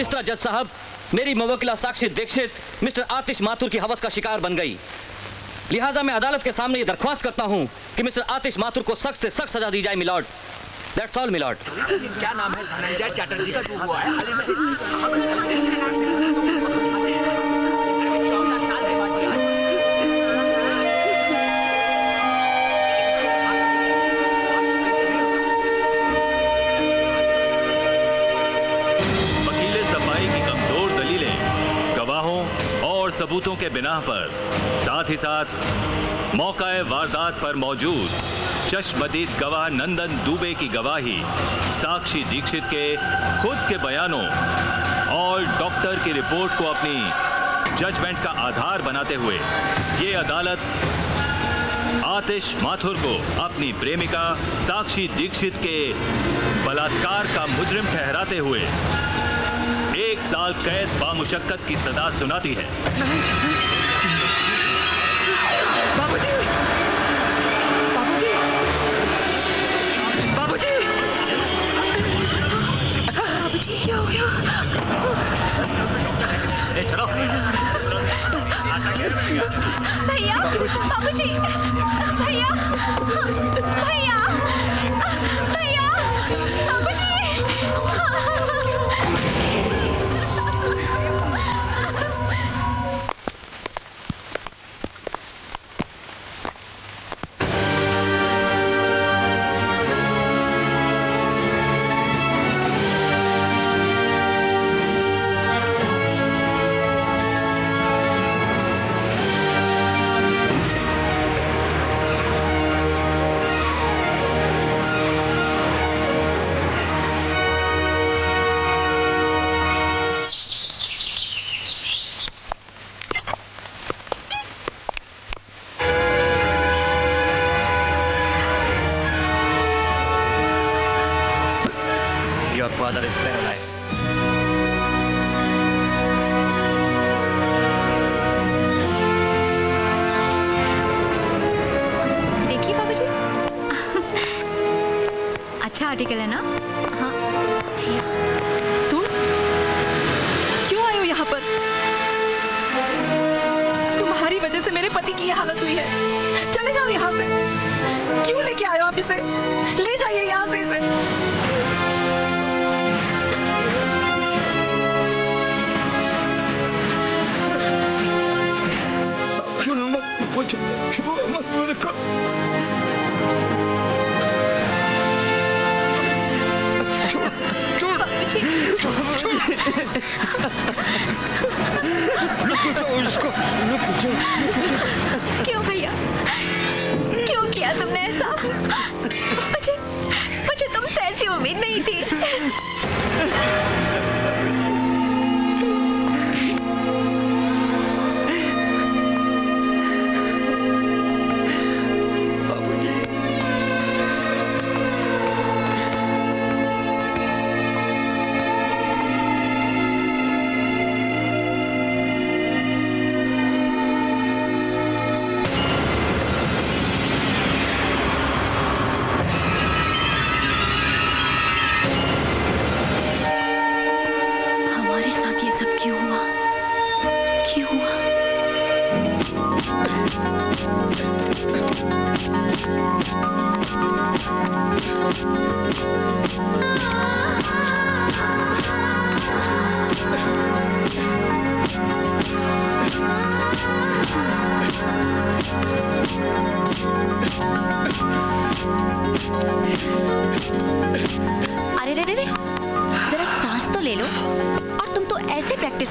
इस तरह जज साहब, मेरी मुवक्किला साक्षी दीक्षित मिस्टर आतिश माथुर की हवस का शिकार बन गई। लिहाजा मैं अदालत के सामने ये दरख्वास्त करता हूँ कि मिस्टर आतिश माथुर को सख्त से सख्त सजा दी जाए मिलॉर्ड। That's all milord. क्या नाम है? धनंजय चटर्जी का जो हुआ है 14 साल के बाद दिया। वकीले सफाई की कमजोर दलीलें, गवाहों और सबूतों के बिना पर, साथ ही साथ मौका वारदात पर मौजूद चश्मदीद गवाह नंदन दुबे की गवाही, साक्षी दीक्षित के खुद के बयानों और डॉक्टर की रिपोर्ट को अपनी जजमेंट का आधार बनाते हुए ये अदालत आतिश माथुर को अपनी प्रेमिका साक्षी दीक्षित के बलात्कार का मुजरिम ठहराते हुए 1 साल कैद बामुशक्कत की सजा सुनाती है। बाबूजी! बाबूजी! बाबूजी! बाबूजी क्या हो गया? चलो भैया, बाबूजी, भैया, भैया, भैया, बाबूजी। Your father is paralyzed. देखिए बाबूजी, अच्छा आर्टिकल है ना? हाँ भैया। तुम क्यों आए हो यहाँ पर? तुम्हारी वजह से मेरे पति की ये हालत हुई है। चले जाओ यहाँ से। क्यों लेके आए हो आप इसे? ले जाइए यहाँ से इसे। क्यों भैया, क्यों किया तुमने ऐसा? मुझे तुमसे ऐसी उम्मीद नहीं थी।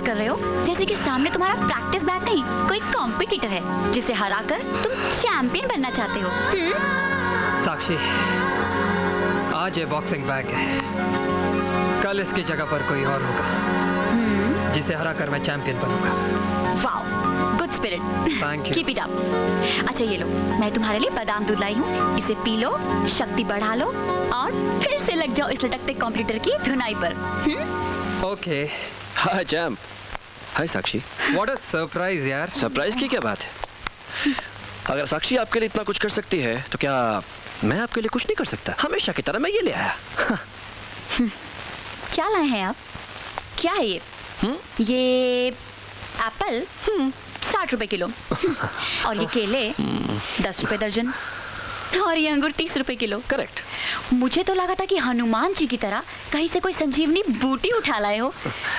कर रहे हो जैसे कि सामने तुम्हारा प्रैक्टिस बैग नहीं कोई कॉम्पिटिटर है जिसे हराकर तुम चैंपियन बनना चाहते हो। साक्षी, आज ये बॉक्सिंग बैग है, कल इसकी जगह पर कोई और होगा जिसे हराकर मैं चैंपियन बनूंगा। Wow, good spirit, thank you, keep it up. अच्छा ये लो, मैं तुम्हारे लिए बादाम दूध लाई हूँ, इसे पी लो, शक्ति बढ़ा लो और फिर से लग जाओ इस लटकते कंप्यूटर की धुनाई पर। Okay. Hi champ. Hi Sakshi. What a surprise यार। सरप्राइज की क्या बात है? अगर साक्षी आपके लिए इतना कुछ कर सकती है तो क्या मैं आपके लिए कुछ नहीं कर सकता? हमेशा की तरह मैं ये ले आया। क्या लाए हैं आप? क्या है ये? ये एप्पल 60 रुपए किलो और ये केले 10 रुपए दर्जन और ये अंगूर 30 रुपए किलो। करेक्ट। मुझे तो लगा था कि हनुमान जी की तरह कहीं से कोई संजीवनी बूटी उठा लाए हो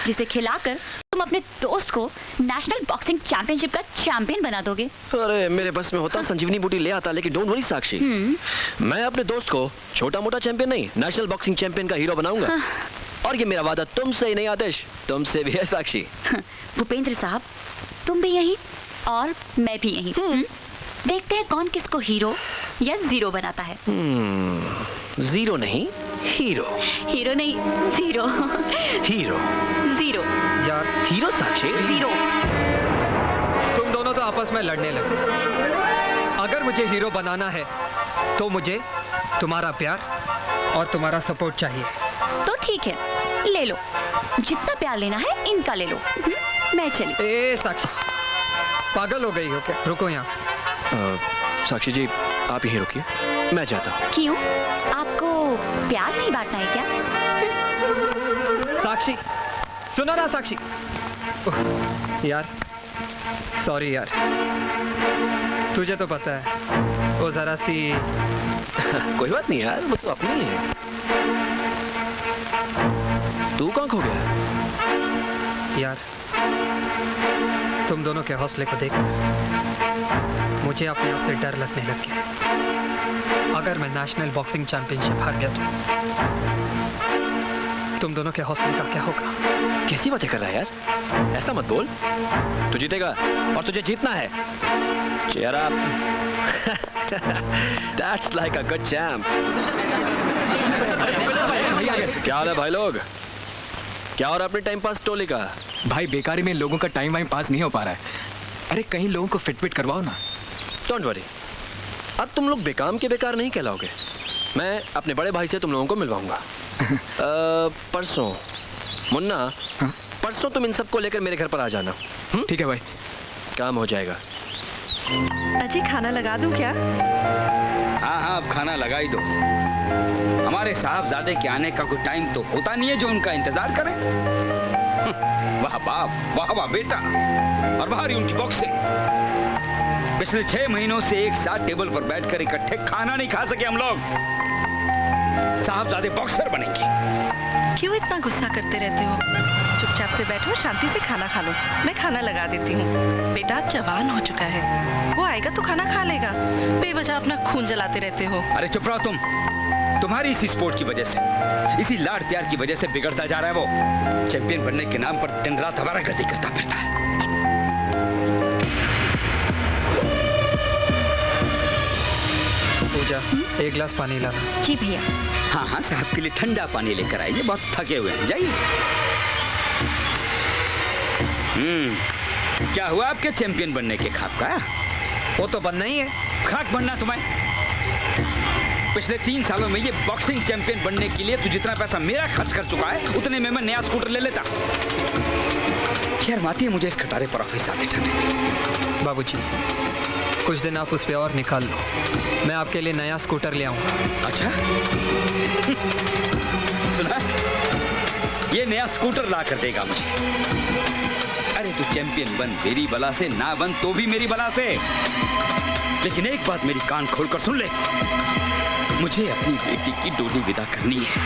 जिसे खिलाकर तुम अपने दोस्त को नेशनल बॉक्सिंग चैंपियनशिप का चैंपियन बना दोगे। अरे मेरे बस में होता संजीवनी बूटी ले आता, लेकिन डोंट वरी साक्षी, मैं अपने दोस्त को छोटा मोटा चैंपियन नहीं, नेशनल बॉक्सिंग चैंपियन का हीरो बनाऊंगा। और ये मेरा वादा तुमसे ही नहीं आदेश, तुमसे भी है साक्षी। भूपेंद्र साहब, तुम भी यही और मैं भी यही। देखते हैं कौन किसको हीरो या जीरो बनाता है। जीरो नहीं, हीरो। हीरो नहीं, जीरो। हीरो। जीरो। यार हीरो साक्षी। जीरो। तुम दोनों तो आपस में लड़ने लगे। अगर मुझे हीरो बनाना है तो मुझे तुम्हारा प्यार और तुम्हारा सपोर्ट चाहिए। तो ठीक है, ले लो, जितना प्यार लेना है इनका ले लो। मैं चली। ए साक्षी, पागल हो गई हो क्या? रुको यहाँ। साक्षी जी आप यहीं रुकिए, मैं जाता हूँ। क्यों? आपको प्यार नहीं बांटना है क्या? साक्षी सुनो ना साक्षी। उह, यार सॉरी यार, तुझे तो पता है वो जरा सी कोई बात नहीं यार, वो तो अपनी है। तू कहाँ खो गया? यार तुम दोनों के हौसले को देख मुझे अपने आप से डर लगने लग गया। अगर मैं नेशनल बॉक्सिंग चैंपियनशिप हार गया तो तुम दोनों के हौसले का क्या होगा? कैसी बातें कर रहा है यार, ऐसा मत बोल। तू जीतेगा और तुझे जीतना है। Cheer up. That's like a good champ. क्या हाल है भाई लोग? क्या हो रहा है अपने टाइम पास टोली का? भाई बेकारी में लोगों का टाइम वाइम पास नहीं हो पा रहा है। अरे कहीं लोगों को फिट करवाओ ना। डोंट वरी, अब तुम लोग बेकाम के बेकार नहीं कहलाओगे। मैं अपने बड़े भाई से तुम लोगों को मिलवाऊंगा। परसों मुन्ना, परसों तुम इन सबको लेकर मेरे घर पर आ जाना। ठीक है भाई, काम हो जाएगा। अजी खाना लगा दूं क्या? हाँ हाँ, अब खाना लगा ही दो। हमारे साहबजादे के आने का कोई टाइम तो होता नहीं है जो उनका इंतजार करें। वाह बाप, वाह वाह बेटा, और बाहर उनकी बॉक्सिंग। पिछले 6 महीनों से एक साथ टेबल पर बैठकर इकट्ठे खाना नहीं खा सके हम लोग। साहबजादे बॉक्सर बनेंगे। क्यों इतना गुस्सा करते रहते हो? चुपचाप से बैठो, शांति से खाना खा लो, मैं खाना लगा देती हूँ। बेटा अब जवान हो चुका है, वो आएगा तो खाना खा लेगा। बेवजह अपना खून जलाते रहते हो। अरे चुप रहो तुम। तुम्हारी इसी स्पोर्ट की वजह से, इसी लाड प्यार की वजह से बिगड़ता जा रहा है वो। चैंपियन बनने के नाम पर दिन रात आवारागर्दी करता फिरता है। पूजा, एक गिलास पानी लाना। जी भैया। हाँ हाँ, साहब के लिए ठंडा पानी लेकर आइए, बहुत थके हुए हैं, जाइए। क्या हुआ आपके चैंपियन बनने के ख्वाब का? वो तो बनना ही है। खाक बनना तुम्हें? पिछले 3 सालों में ये बॉक्सिंग चैंपियन बनने के लिए तू जितना पैसा मेरा खर्च कर चुका है, उतने में मैं नया स्कूटर ले लेता। शर्म आती है मुझे इस खटारे पर ऑफिस आते जाते। बाबूजी, कुछ दिन आप उस पे और निकाल लो, मैं आपके लिए नया स्कूटर ले आऊंगा। अच्छा सुना, ये नया स्कूटर ला कर देगा मुझे। अरे तू चैंपियन बन मेरी बला से, ना बन तो भी मेरी बला से। लेकिन एक बात मेरी कान खोलकर सुन ले, मुझे अपनी बेटी की डोली विदा करनी है।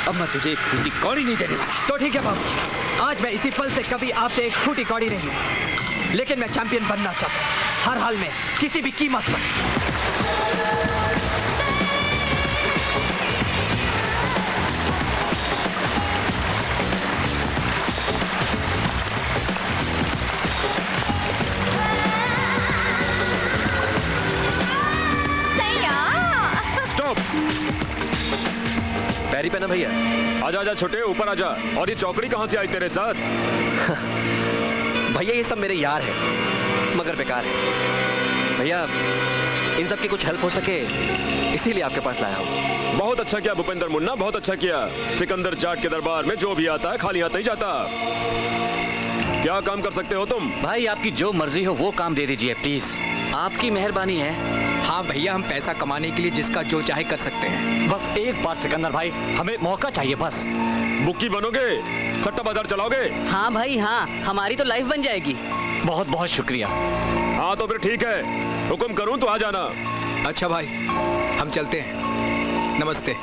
अब मैं तुझे एक फूटी कौड़ी नहीं देने वाला। तो ठीक है बाबूजी, आज मैं इसी पल से कभी आपसे एक फूटी कौड़ी नहीं लूं, लेकिन मैं चैंपियन बनना चाहता हूं, हर हाल में, किसी भी कीमत पर। पैरी पहना भैया। आजा आजा छोटे, ऊपर आजा। और ये चौकड़ी कहाँ से आई तेरे साथ? भैया ये सब मेरे यार हैं, मगर बेकार है। भैया इन सब की कुछ हेल्प हो सके इसीलिए आपके पास लाया हूँ। बहुत अच्छा किया भूपेंद्र मुन्ना, बहुत अच्छा किया। सिकंदर जाट के दरबार में जो भी आता है खाली हाथ नहीं जाता। क्या काम कर सकते हो तुम? भाई आपकी जो मर्जी हो वो काम दे दीजिए प्लीज, आपकी मेहरबानी है। हाँ हाँ भैया, हम पैसा कमाने के लिए जिसका जो चाहे कर सकते हैं। बस एक बार सिकंदर भाई, हमें मौका चाहिए बस। बुक्की बनोगे, सट्टा बाजार चलाओगे? हाँ भाई हाँ, हमारी तो लाइफ बन जाएगी। बहुत बहुत शुक्रिया। हाँ तो फिर ठीक है, हुक्म करूँ तो आ जाना। अच्छा भाई, हम चलते हैं। नमस्ते।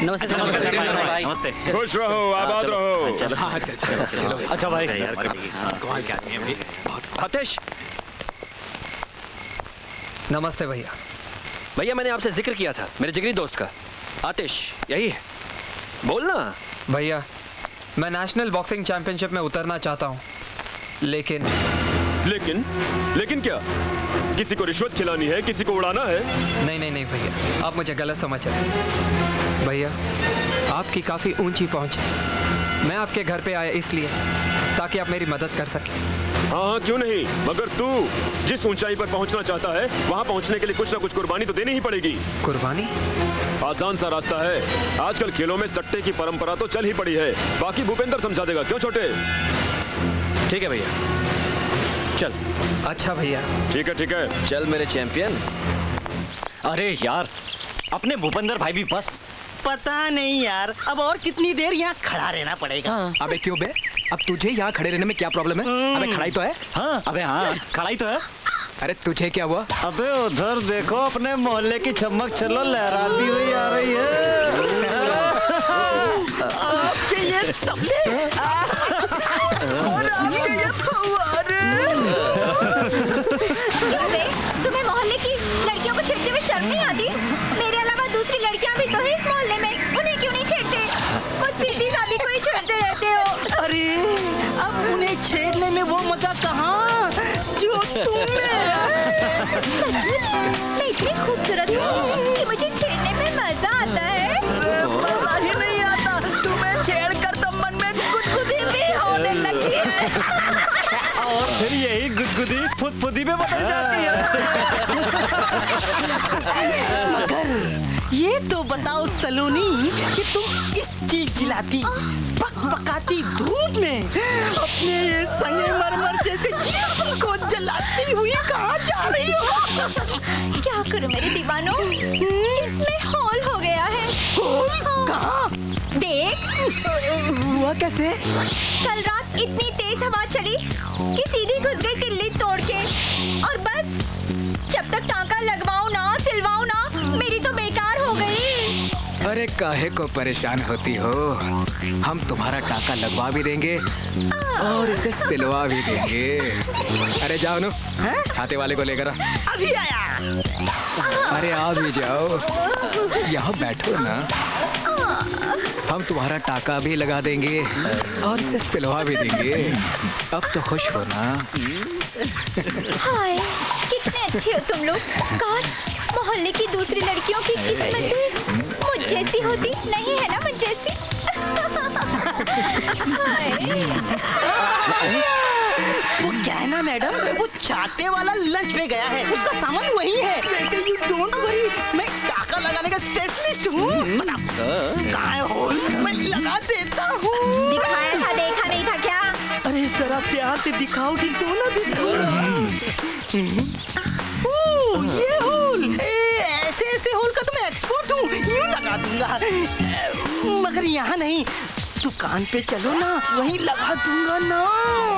नमस्ते। भाई नमस्ते। खुश रहो, आबाद रहो। हाँ चलो। अच्छा भाई, आतिश, नमस्ते भैया। भैया मैंने आपसे जिक्र किया था मेरे जिगरी दोस्त का, आतिश यही है, बोलना। भैया मैं नेशनल बॉक्सिंग चैंपियनशिप में उतरना चाहता हूँ, लेकिन लेकिन क्या? किसी को रिश्वत खिलानी है, किसी को उड़ाना है? नहीं भैया, आप मुझे गलत समझ रहे। भैया आपकी काफ़ी ऊंची पहुंच है। मैं आपके घर पे आया इसलिए ताकि आप मेरी मदद कर सकें। हाँ क्यों नहीं, मगर तू जिस ऊंचाई पर पहुंचना चाहता है वहां पहुंचने के लिए कुछ ना कुछ कुर्बानी तो देनी ही पड़ेगी। कुर्बानी? आसान सा रास्ता है। आजकल खेलों में सट्टे की परंपरा तो चल ही पड़ी है, बाकी भूपेंद्र समझा देगा। क्यों छोटे? ठीक है भैया, चल। अच्छा भैया। ठीक है, चल मेरे चैंपियन। अरे यार, अपने भूपेंद्र भाई भी बस। पता नहीं यार, अब और कितनी देर यहाँ खड़ा रहना पड़ेगा। अबे क्यों बे? अब तुझे यहाँ खड़े रहने में क्या प्रॉब्लम है? अबे खड़ाई तो है। हाँ, अबे हाँ, खड़ाई तो है। अरे तुझे क्या हुआ? अबे उधर देखो, अपने मोहल्ले की चमक चलो लहराती हुई आ रही है। आपके ये तबले और आपके ये फव्वारे। क्यों बे? तुम्हें मोहल्ले की लड़कियों को छेड़ते हुए शर्म नहीं आती? मेरे अलावा दूसरी लड़कियां भी तो है इस मोहल्ले में, उन्हें क्यों नहीं छेड़ते? खुद सीधी सादी को ही छेड़ते रहते हो। अरे अब उन्हें छेड़ने में वो मजा कहाँ जो तुम्हें। सचमुच मैं इतनी खूबसूरत हूँ कि मुझे छेड़ने में मजा आता है। मजा ही नहीं आता, तुम्हें छेड़ कर तो मन में गुदगुदी भी होने लगी है। और फिर यही गुदगुदी फुदफुदी में बदल जाती है। मगर ये तो बताओ सलोनी कि तुम इस चिलचिलाती पकपकाती धूप में अपने ये संगमरमर जैसे जिस्म को जलाती हुई कहाँ जा रही हो? क्या करूं मेरे दीवानों, इसमें होल हो गया है। होल? हाँ। कहाँ? देख। हुआ कैसे? कल रात इतनी तेज हवा चली कि सीधी घुस गई तिल्ली तोड़ के, और बस जब तक टांका लगवाऊं ना, सिलवाऊं ना, मेरी तो बेकार हो गई। अरे काहे को परेशान होती हो? हम तुम्हारा टाका लगवा भी देंगे और इसे सिलवा भी देंगे। अरे जाओ नु, छाते वाले को लेकर आ। अभी आया। अरे आ भी जाओ, यहाँ बैठो ना। हम तुम्हारा टाका भी लगा देंगे और इसे सिलवा भी देंगे। अब तो खुश हो ना? हाय, कितने अच्छे हो तुम लोग। काश मोहल्ले की दूसरी लड़कियों की किस्मत भी मुझ जैसी होती। नहीं है ना मुझ जैसी। वो क्या है ना मैडम, वो छाते वाला लंच पे गया है, उसका सामान वही है। वैसे यू डोंट वरी, मैं टाका लगाने का स्पेशलिस्ट हूँ। कहाँ है होल? मैं लगा देता हूँ। दिखाया था, देखा नहीं था क्या? अरे जरा प्यार से दिखाओगी तो ना ये होल। ऐसे होल का तो मैं एक्सपर्ट हूँ, यूँ लगा दूंगा। मगर यहाँ नहीं, दुकान पे चलो ना, वहीं लगा दूंगा ना।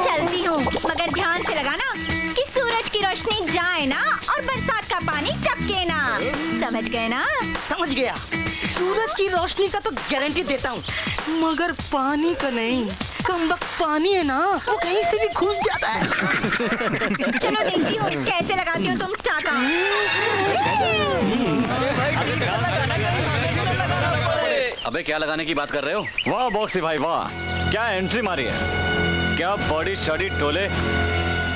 चलती हूँ, मगर ध्यान से लगाना कि सूरज की रोशनी जाए ना और बरसात का पानी टपके ना। समझ गए ना? समझ गया। सूरज की रोशनी का तो गारंटी देता हूँ, मगर पानी का नहीं। कमबख्त पानी है ना, वो कहीं से भी घुस जाता है। चलो देखती हूँ कैसे लगाती हो तुम टाका। अबे क्या लगाने की बात कर रहे हो? वाह बॉक्सी भाई वाह, क्या एंट्री मारी है, क्या बॉडी स्टडी टोले।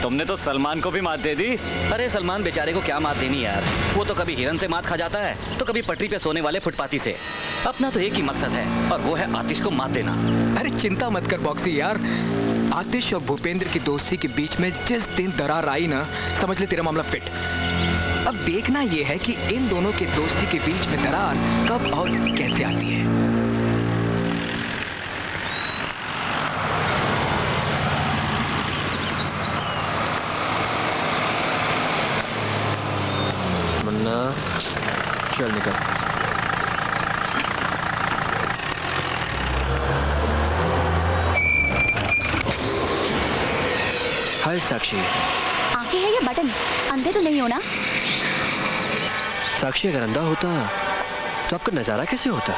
तुमने तो सलमान को भी मात दे दी। अरे सलमान बेचारे को क्या मात देनी यार, वो तो कभी हिरन से मात खा जाता है तो कभी पटरी पे सोने वाले फुटपाती से। अपना तो एक ही मकसद है और वो है आतिश को मात देना। अरे चिंता मत कर बॉक्सी यार, आतिश और भूपेंद्र की दोस्ती के बीच में जिस दिन दरार आई ना, समझ ले तेरा मामला फिट। अब देखना ये है कि इन दोनों के दोस्ती के बीच में दरार कब और कैसे आती है। मुन्ना चल निकल। हाय साक्षी। आंखें है या बटन? अंधे तो नहीं हो ना? साक्षी अगर अंधा होता तो आपका नजारा कैसे होता?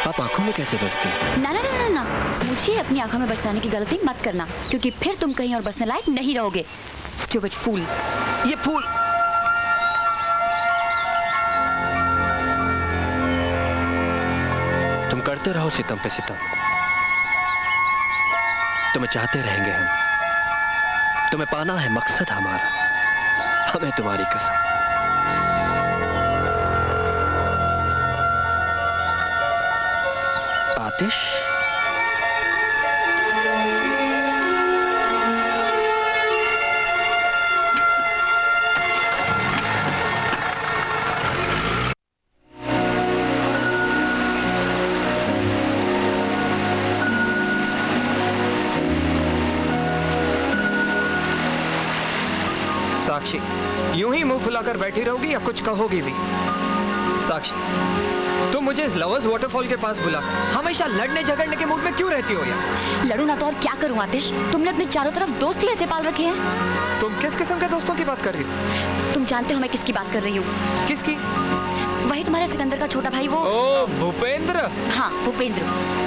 आप आंखों में कैसे बसती? ना ना ना ना ना, मुझे अपनी आंखों में बसाने की गलती मत करना, क्योंकि फिर तुम कहीं और बसने लायक नहीं रहोगे। स्टूपिड फूल। ये फूल। तुम करते रहो सितम पे सितम, तुम्हें चाहते रहेंगे हम, तुम्हें पाना है मकसद हमारा, हमें तुम्हारी कसम। आतिश, साक्षी, यूं ही मुंह फुलाकर बैठी रहोगी या कुछ कहोगी भी? साक्षी, तुम मुझे इस लवर्स वाटरफॉल के पास बुला हमेशा लड़ने झगड़ने के मूड में क्यों रहती हो यार? लड़ू ना तो और क्या करूं आतिश? तुमने अपने चारों तरफ दोस्त ही ऐसे पाल रखे हैं। तुम किस किस्म के दोस्तों की बात कर रही हो? तुम जानते हो मैं किसकी बात कर रही हूँ? किसकी? वही तुम्हारे सिकंदर का छोटा भाई, वो। ओ भूपेंद्र। हाँ, Bhupendra.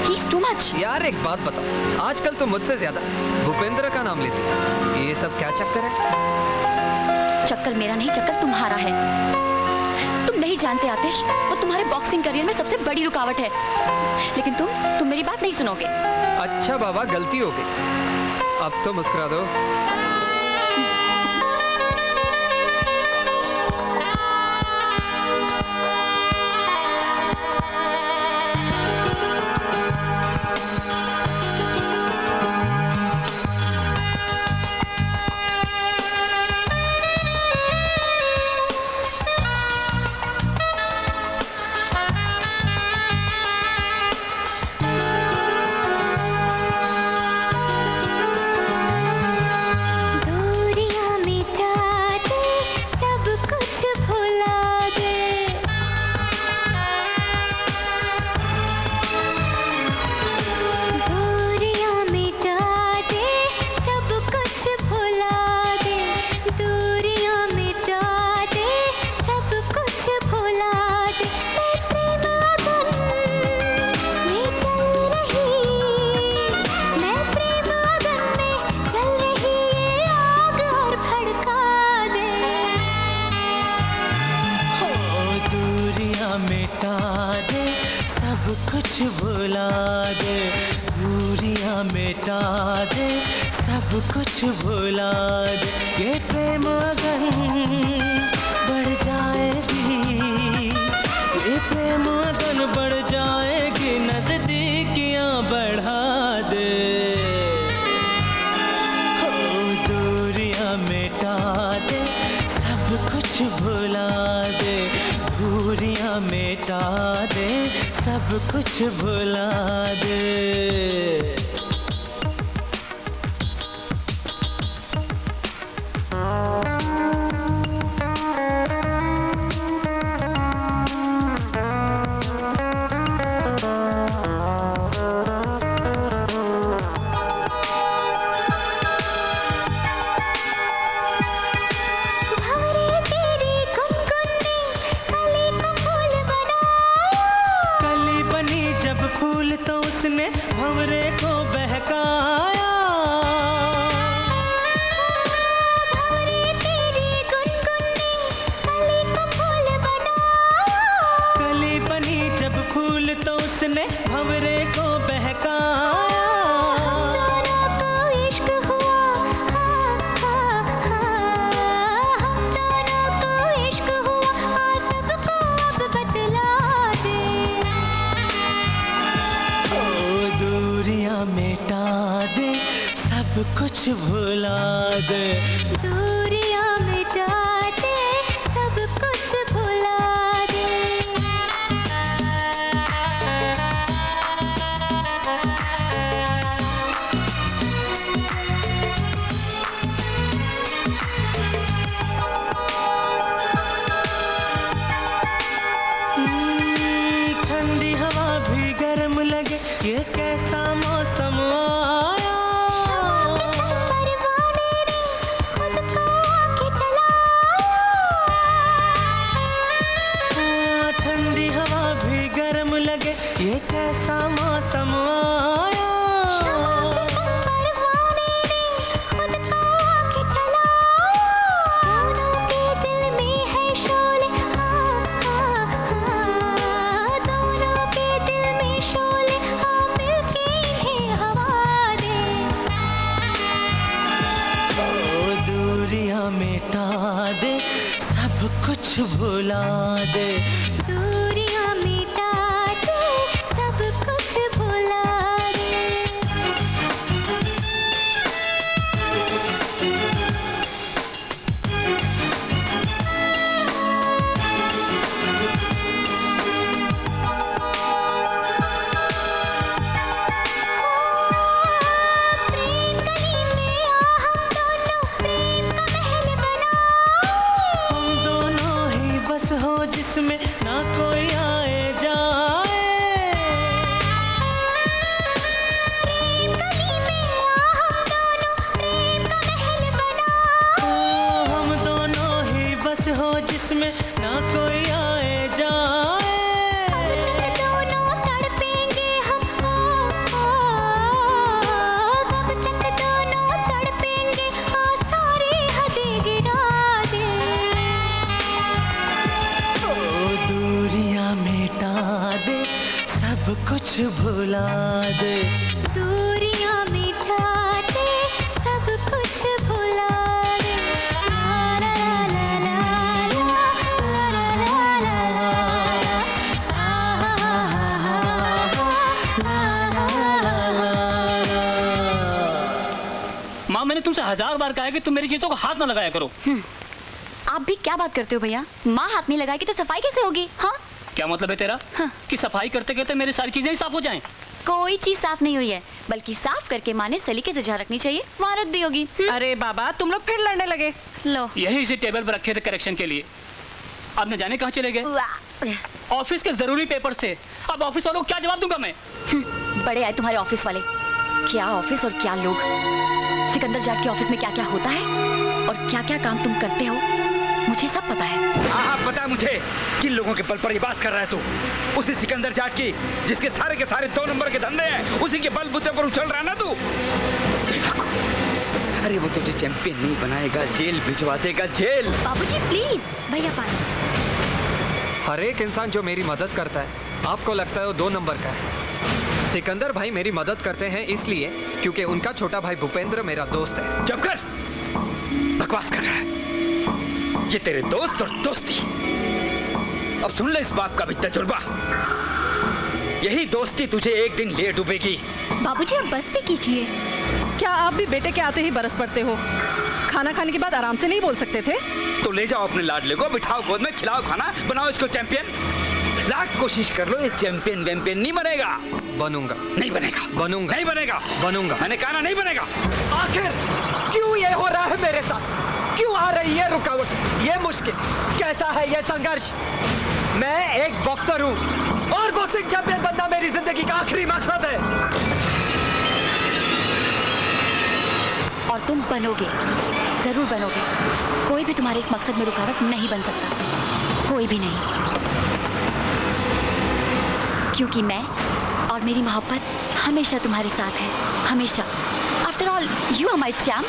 He is too much. यार एक बात बताओ, आजकल तो मुझसे ज्यादा भूपेंद्र का नाम लेती हो। ये सब क्या चक्कर है? चक्कर मेरा नहीं, चक्कर तुम्हारा है। तुम नहीं जानते आतिश, वो तुम्हारे बॉक्सिंग करियर में सबसे बड़ी रुकावट है। लेकिन तुम मेरी बात नहीं सुनोगे। अच्छा बाबा, गलती हो गई, अब तो मुस्कुरा दो। कुछ भुला दे, दूरियां मिटा दे, सब कुछ भुला दे। ये प्रेम अगर बढ़ जाएगी, ये प्रेम अगर बढ़ जाएगी, नजदीकियां बढ़ा दे। ओ दूरियां मिटा दे, सब कुछ भुला दे, दूरियां मिटा दे, सब कुछ भुला दे। भंवरे को बहकाया, भंवरे तेरी गुनगुनी कली को फूल बनाया। कली बनी जब फूल तो उसने भंवरे को बहकाया। हम दोनों को इश्क हुआ, हम दोनों को इश्क हुआ, सबको अब बतला दे। दूरियां मिटा दे, सब कुछ भुला दे। दूरियां मिटा दे, सब कुछ भुला दे। ठंडी हवा भी गर्म लगे, ये कैसा मौसम आया। ठंडी हवा भी गर्म लगे, ये कैसा मौसम आया। मिटा दे, सब कुछ भुला दे। दूरियां मिटा दे, सब कुछ भुला दे। हो जिसमें ना कोई आए जाए, प्रेम गली में हम दोनों प्रेम का महल बनाए। हम दोनों ही बस हो जिसमें ना कोई आए जाए। दोनों तड़पेंगे हम, कब तक दोनों तड़पेंगे, सारी हदें गिरा दे। दूरियां मिटा दे, सब कुछ भुला दे। दूरियां मिटा दे, सब कुछ भुला दे। ला ला ला ला ला ला ला ला। माँ, मैंने तुमसे 1000 बार कहा है कि तुम मेरी चीजों को हाथ ना लगाया करो। आप भी क्या बात करते हो भैया? माँ हाथ नहीं लगाएगी तो सफाई कैसे होगी? हाँ, क्या मतलब है तेरा? हाँ। कि सफाई करते करते मेरी सारी चीजें ही साफ हो जाएं? कोई चीज साफ नहीं हुई है, बल्कि साफ करके माँ ने सलीके से जहाँ रखनी चाहिए वहाँ रख दी होगी। अरे बाबा, तुम लोग फिर लड़ने लगे। लो, यही इसी टेबल पर रखे थे करेक्शन के लिए। अब न जाने कहाँ चले गए। वाह। ऑफिस के जरूरी पेपर्स थे, अब ऑफिस वालों को क्या जवाब दूंगा मैं? बड़े आए तुम्हारे ऑफिस वाले। क्या ऑफिस और क्या लोग। सिकंदर जाट के ऑफिस में क्या क्या होता है और क्या क्या काम तुम करते हो, मुझे सब पता है। हाँ, पता है मुझे किन लोगों के बल पर ये बात कर रहा है तू। उसी सिकंदर जाट की, जिसके सारे के सारे 2 नंबर के धंधे हैं, उसी के बलबूते पर उछल रहा है ना तू। अरे वो तुझे चैंपियन नहीं बनाएगा, जेल भिजवा देगा, जेल। बाबूजी प्लीज, भैया पानी। हर एक इंसान जो मेरी मदद करता है, आपको लगता है वो 2 नंबर का है। सिकंदर भाई मेरी मदद करते हैं इसलिए क्योंकि उनका छोटा भाई भूपेंद्र मेरा दोस्त है। चुप कर, बकवास कर रहा है। ये तेरे दोस्त और दोस्ती। अब सुन ले इस बात का भी तजुर्बा। यही दोस्ती तुझे एक दिन ले डूबेगी। बाबूजी अब बस भी कीजिए। क्या आप भी बेटे के आते ही बरस पड़ते हो? खाना खाने के बाद आराम से नहीं बोल सकते थे? तो ले जाओ अपने लाडले को, बिठाओ गोद में, खिलाओ खाना, बनाओ इसको चैंपियन। लाख कोशिश कर लो, ये चैंपियन वैंपियन नहीं बनेगा। बनूंगा। नहीं बनेगा। बनूंगा। नहीं बनेगा। बनूंगा। मैंने कहा ना, नहीं बनेगा। आखिर क्यों ये हो रहा है मेरे साथ? क्यों आ रही है रुकावट, ये मुश्किल? कैसा है ये संघर्ष? मैं एक बॉक्सर हूँ और बॉक्सिंग चैंपियन बनना मेरी जिंदगी का आखिरी मकसद है। और तुम बनोगे, जरूर बनोगे। कोई भी तुम्हारे इस मकसद में रुकावट नहीं बन सकता, कोई भी नहीं। क्योंकि मैं और मेरी मोहब्बत हमेशा तुम्हारे साथ है, हमेशा। After all you are my champ.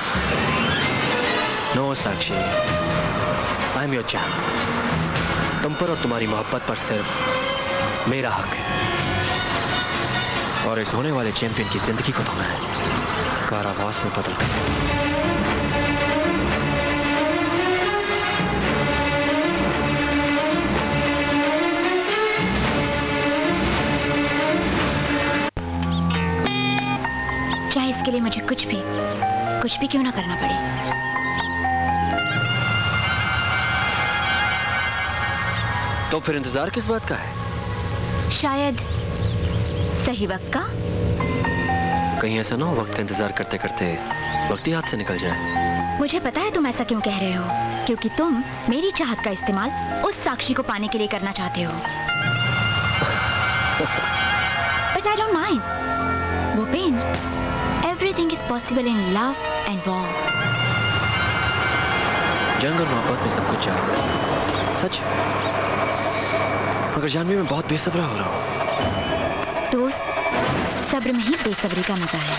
No Sakshi, I am your champ. तुम पर और तुम्हारी मोहब्बत पर सिर्फ मेरा हक है, और इस होने वाले चैंपियन की जिंदगी को तो मैं कारावास में बदल दूंगा। चाहे इसके लिए मुझे कुछ भी क्यों ना करना पड़े। तो फिर इंतजार किस बात का है? शायद सही वक्त का। कहीं ऐसा ना हो वक्त का इंतजार करते करते वक्त ही हाथ से निकल जाए। मुझे पता है तुम ऐसा क्यों कह रहे हो, क्योंकि तुम मेरी चाहत का इस्तेमाल उस साक्षी को पाने के लिए करना चाहते हो। Everything is possible in love and war. जंग और मोहब्बत में सब कुछ जायज है, सच। मगर जानवी मैं बहुत बेसब्रा हो रहा हूँ। दोस्त, सब्र में ही बेसब्री का मजा है।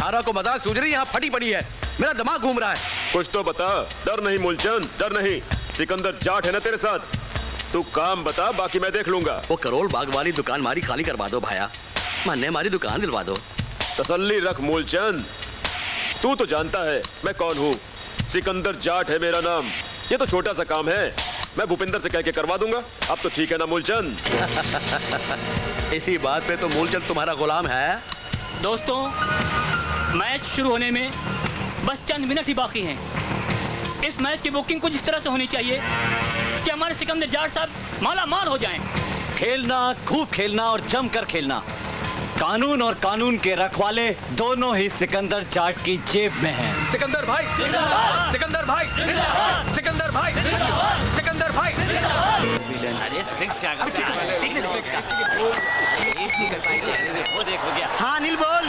आरा को मजाक सूझ रही, यहाँ फटी पड़ी है, मेरा दिमाग घूम रहा है। कुछ तो बता। डर नहीं मूलचंद, डर नहीं। सिकंदर जाट है ना तेरे साथ। तू काम बता, बाकी मैं देख लूंगा। वो करोल बाग वाली दुकान मारी खाली करवा दो भाया, मन्ने हमारी दुकान दिलवा दो। तसल्ली रख मूलचंद, तू तो जानता है मैं कौन हूँ। सिकंदर जाट है मेरा नाम। ये तो छोटा सा काम है, मैं भूपिंदर से कह के करवा दूंगा। अब तो ठीक है ना मूलचंद? इसी बात पे तो मूलचंद तुम्हारा गुलाम है। दोस्तों, मैच शुरू होने में बस चंद मिनट ही बाकी हैं। इस मैच की बुकिंग कुछ इस तरह से होनी चाहिए कि हमारे सिकंदर जाट साहब माला माल हो जाएं। खेलना, खूब खेलना और जमकर खेलना। कानून और कानून के रखवाले दोनों ही सिकंदर जाट की जेब में हैं। सिकंदर भाई, सिकंदर भाई, सिकंदर भाई, सिकंदर भाई। अरे सिंह से आगे वो देखो गया। हाँ अनिल बोल,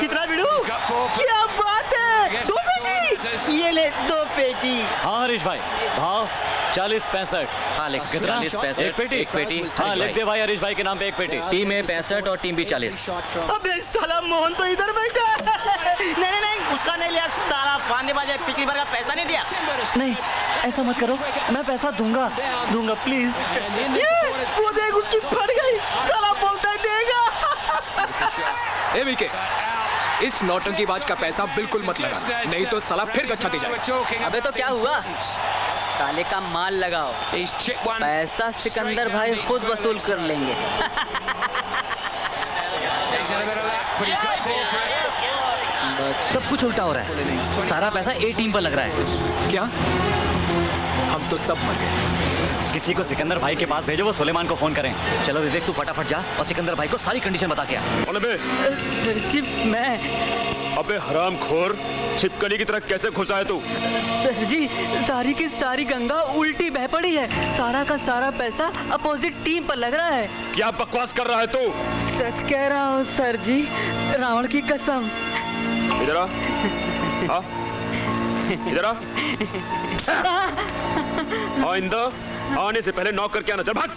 कितना बिड़ू? क्या बात है, 2 पेटी। ये ले 2 पेटी। हाँ हरीश भाई, भाव 40-65। हाँ लिख। कितना? 40-65। एक पेटी। एक पेटी। हाँ लिख दे भाई, हरीश भाई के नाम पे एक पेटी। टीम ए 65 और टीम बी 40। अबे साला मोहन तो इधर बैठा है। नहीं, उसका नहीं लिया साला फांदेबाज है, पिछली बार का पैसा नहीं दिया। नहीं, ऐसा मत करो, मैं पैसा दूंगा प्लीज। वो देख उसकी फट गई, साला बोलता है देगा। ए विके, इस नौटंकीबाज का पैसा बिल्कुल मत लगा, नहीं तो साला फिर गच्छा दे जाएगा। अबे तो क्या हुआ, ताले का माल लगाओ, पैसा सिकंदर भाई खुद वसूल कर लेंगे। सब कुछ उल्टा हो रहा है, सारा पैसा ए टीम पर लग रहा है। क्या? हम तो सब मर गए। किसी को सिकंदर भाई के पास भेजो, वो सुलेमान को फोन करें। चलो विवेक, तू फटाफट जा और सिकंदर भाई को सारी कंडीशन बता के आ। मैं अबे हरामखोर, छिपकली की तरह कैसे घुसा है तू? सर जी, सारी की सारी गंगा उल्टी बह पड़ी है, सारा का सारा पैसा अपोजिट टीम पर लग रहा है। क्या बकवास कर रहा है तू? सच कह रहा हूँ सर जी, रावण की कसम। इधर आ। हाँ? इधर आ। आइंदा आने से पहले नॉक करके आना। चल भाग।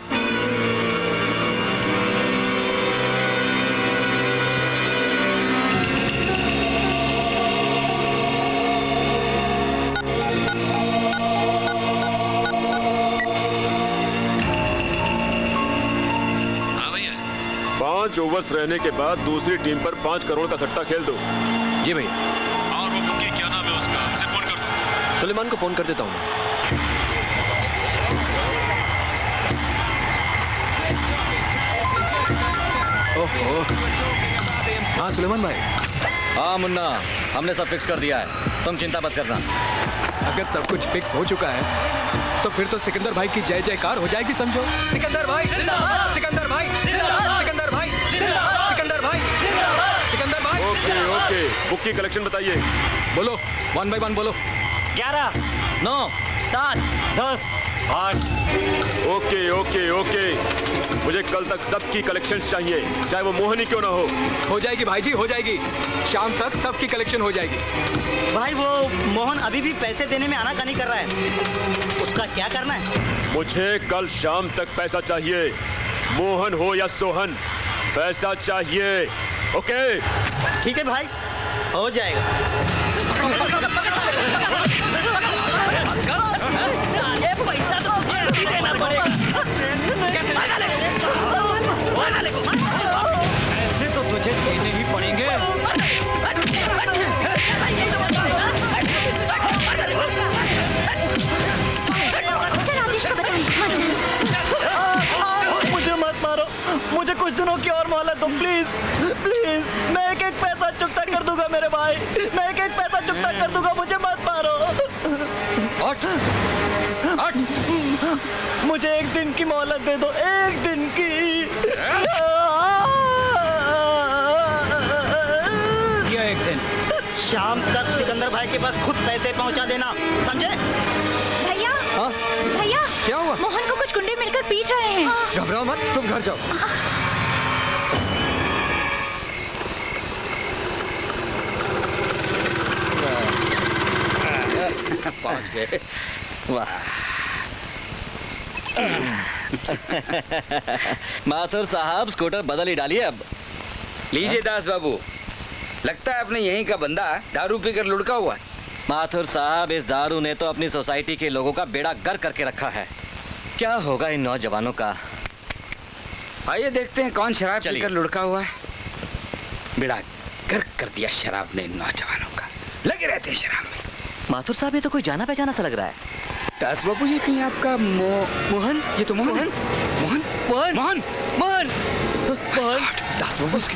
हाँ भैया। 5 ओवर्स रहने के बाद दूसरी टीम पर 5 करोड़ का सट्टा खेल दो। जी भैया। और वो बुकी क्या नाम है उसका, उसे फोन कर दो। सुलेमान को फोन कर देता हूँ। ओहो। हाँ सुलेमान भाई। हाँ मुन्ना, हमने सब फिक्स कर दिया है, तुम चिंता मत करना। अगर सब कुछ फिक्स हो चुका है तो फिर तो सिकंदर भाई की जय जयकार हो जाएगी, समझो। सिकंदर भाई जिंदाबाद, सिकंदर भाई जिंदाबाद, सिकंदर भाई जिंदाबाद, सिकंदर भाई जिंदाबाद, सिकंदर भाई। ओके, बुक की कलेक्शन बताइए। बोलो, 1 by 1 बोलो। 11, 9, 7, 10, 8। ओके, मुझे कल तक सबकी कलेक्शन चाहिए, चाहे वो मोहनी क्यों ना हो जाएगी भाई जी, हो जाएगी। शाम तक सबकी कलेक्शन हो जाएगी। भाई वो मोहन अभी भी पैसे देने में आनाकानी कर रहा है, उसका क्या करना है? मुझे कल शाम तक पैसा चाहिए, मोहन हो या सोहन, पैसा चाहिए। ओके ठीक है भाई, हो जाएगा। पैसा तो तुझे देना पड़ेगा। ऐसे तो तुझे देने ही पड़ेंगे। चल आतिश को बताएं। मुझे मत मारो, मुझे कुछ दिनों की और मोहलत दो प्लीज। मैं एक पैसा चुकता कर दूंगा मेरे भाई, मैं एक पैसा चुकता कर दूंगा, मुझे मत मारो। मुझे 1 दिन की मोहलत दे दो, 1 दिन की। ये 1 दिन। शाम तक सिकंदर भाई के पास खुद पैसे पहुंचा देना, समझे? भैया, भैया, क्या हुआ? मोहन को कुछ गुंडे मिलकर पीट रहे हैं। घबराओ मत, तुम घर जाओ। पहुंच गए। वाह। माथुर साहब स्कूटर बदल ही डालिए अब। लीजिए दास बाबू, लगता है अपने यहीं का बंदा दारू पीकर लुढ़का हुआ है। माथुर साहब, इस दारू ने तो अपनी सोसाइटी के लोगों का बेड़ा गर्क करके रखा है। क्या होगा इन नौजवानों का? आइए देखते हैं कौन शराब चलिए। पीकर लुढ़का हुआ है। बेड़ा गर्क कर दिया शराब ने इन नौजवानों का, लगे रहते हैं शराब में। माथुर साहब, ये तो कोई जाना पहचाना सा लग रहा है। दास बाबू, ये कहीं आपका मोहन? ये तो मोहन है। मोहन मोहन मोहन मोहन मोहन। दास बाबू, इसकी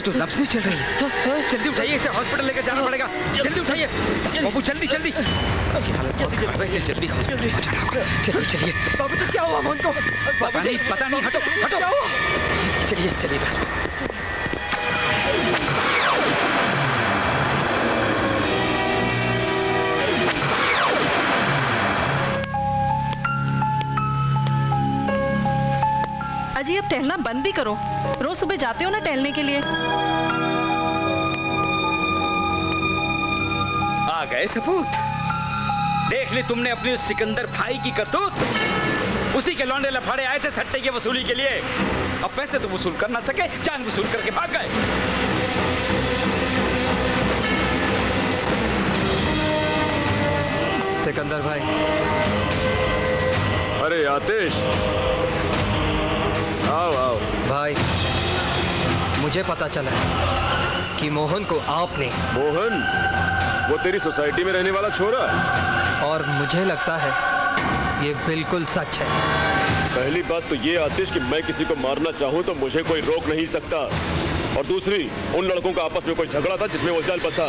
तो नब्ज नहीं चल रही है। जल्दी उठाइए, इसे हॉस्पिटल लेकर जाना पड़ेगा। जल्दी उठाइए दास बाबू, जल्दी जल्दी। इसकी हालत बहुत खराब है, इसे जल्दी हॉस्पिटल पहुंचाना होगा। चलिए चलिए। बाबू जी क्या हुआ मोहन को? पता नहीं, हटो हटो। क्या हुआ? चलिए चलिए दास बाबू। अजी अब टहलना बंद भी करो, रोज सुबह जाते हो ना टहलने के लिए। आ गए सपूत। देख ली तुमने अपनी उस सिकंदर भाई की करतूत। उसी के लौंडे लफाड़े आए थे सट्टे की वसूली के लिए। अब पैसे तो वसूल कर ना सके, जान वसूल करके भाग गए। सिकंदर भाई। अरे आतिश, आओ आओ। भाई, मुझे पता चला है कि मोहन को आपने। मोहन? वो तेरी सोसाइटी में रहने वाला छोरा? और मुझे लगता है ये बिल्कुल सच है। पहली बात तो ये आतिश कि मैं किसी को मारना चाहूं तो मुझे कोई रोक नहीं सकता, और दूसरी, उन लड़कों का आपस में कोई झगड़ा था जिसमें वो चल बसा।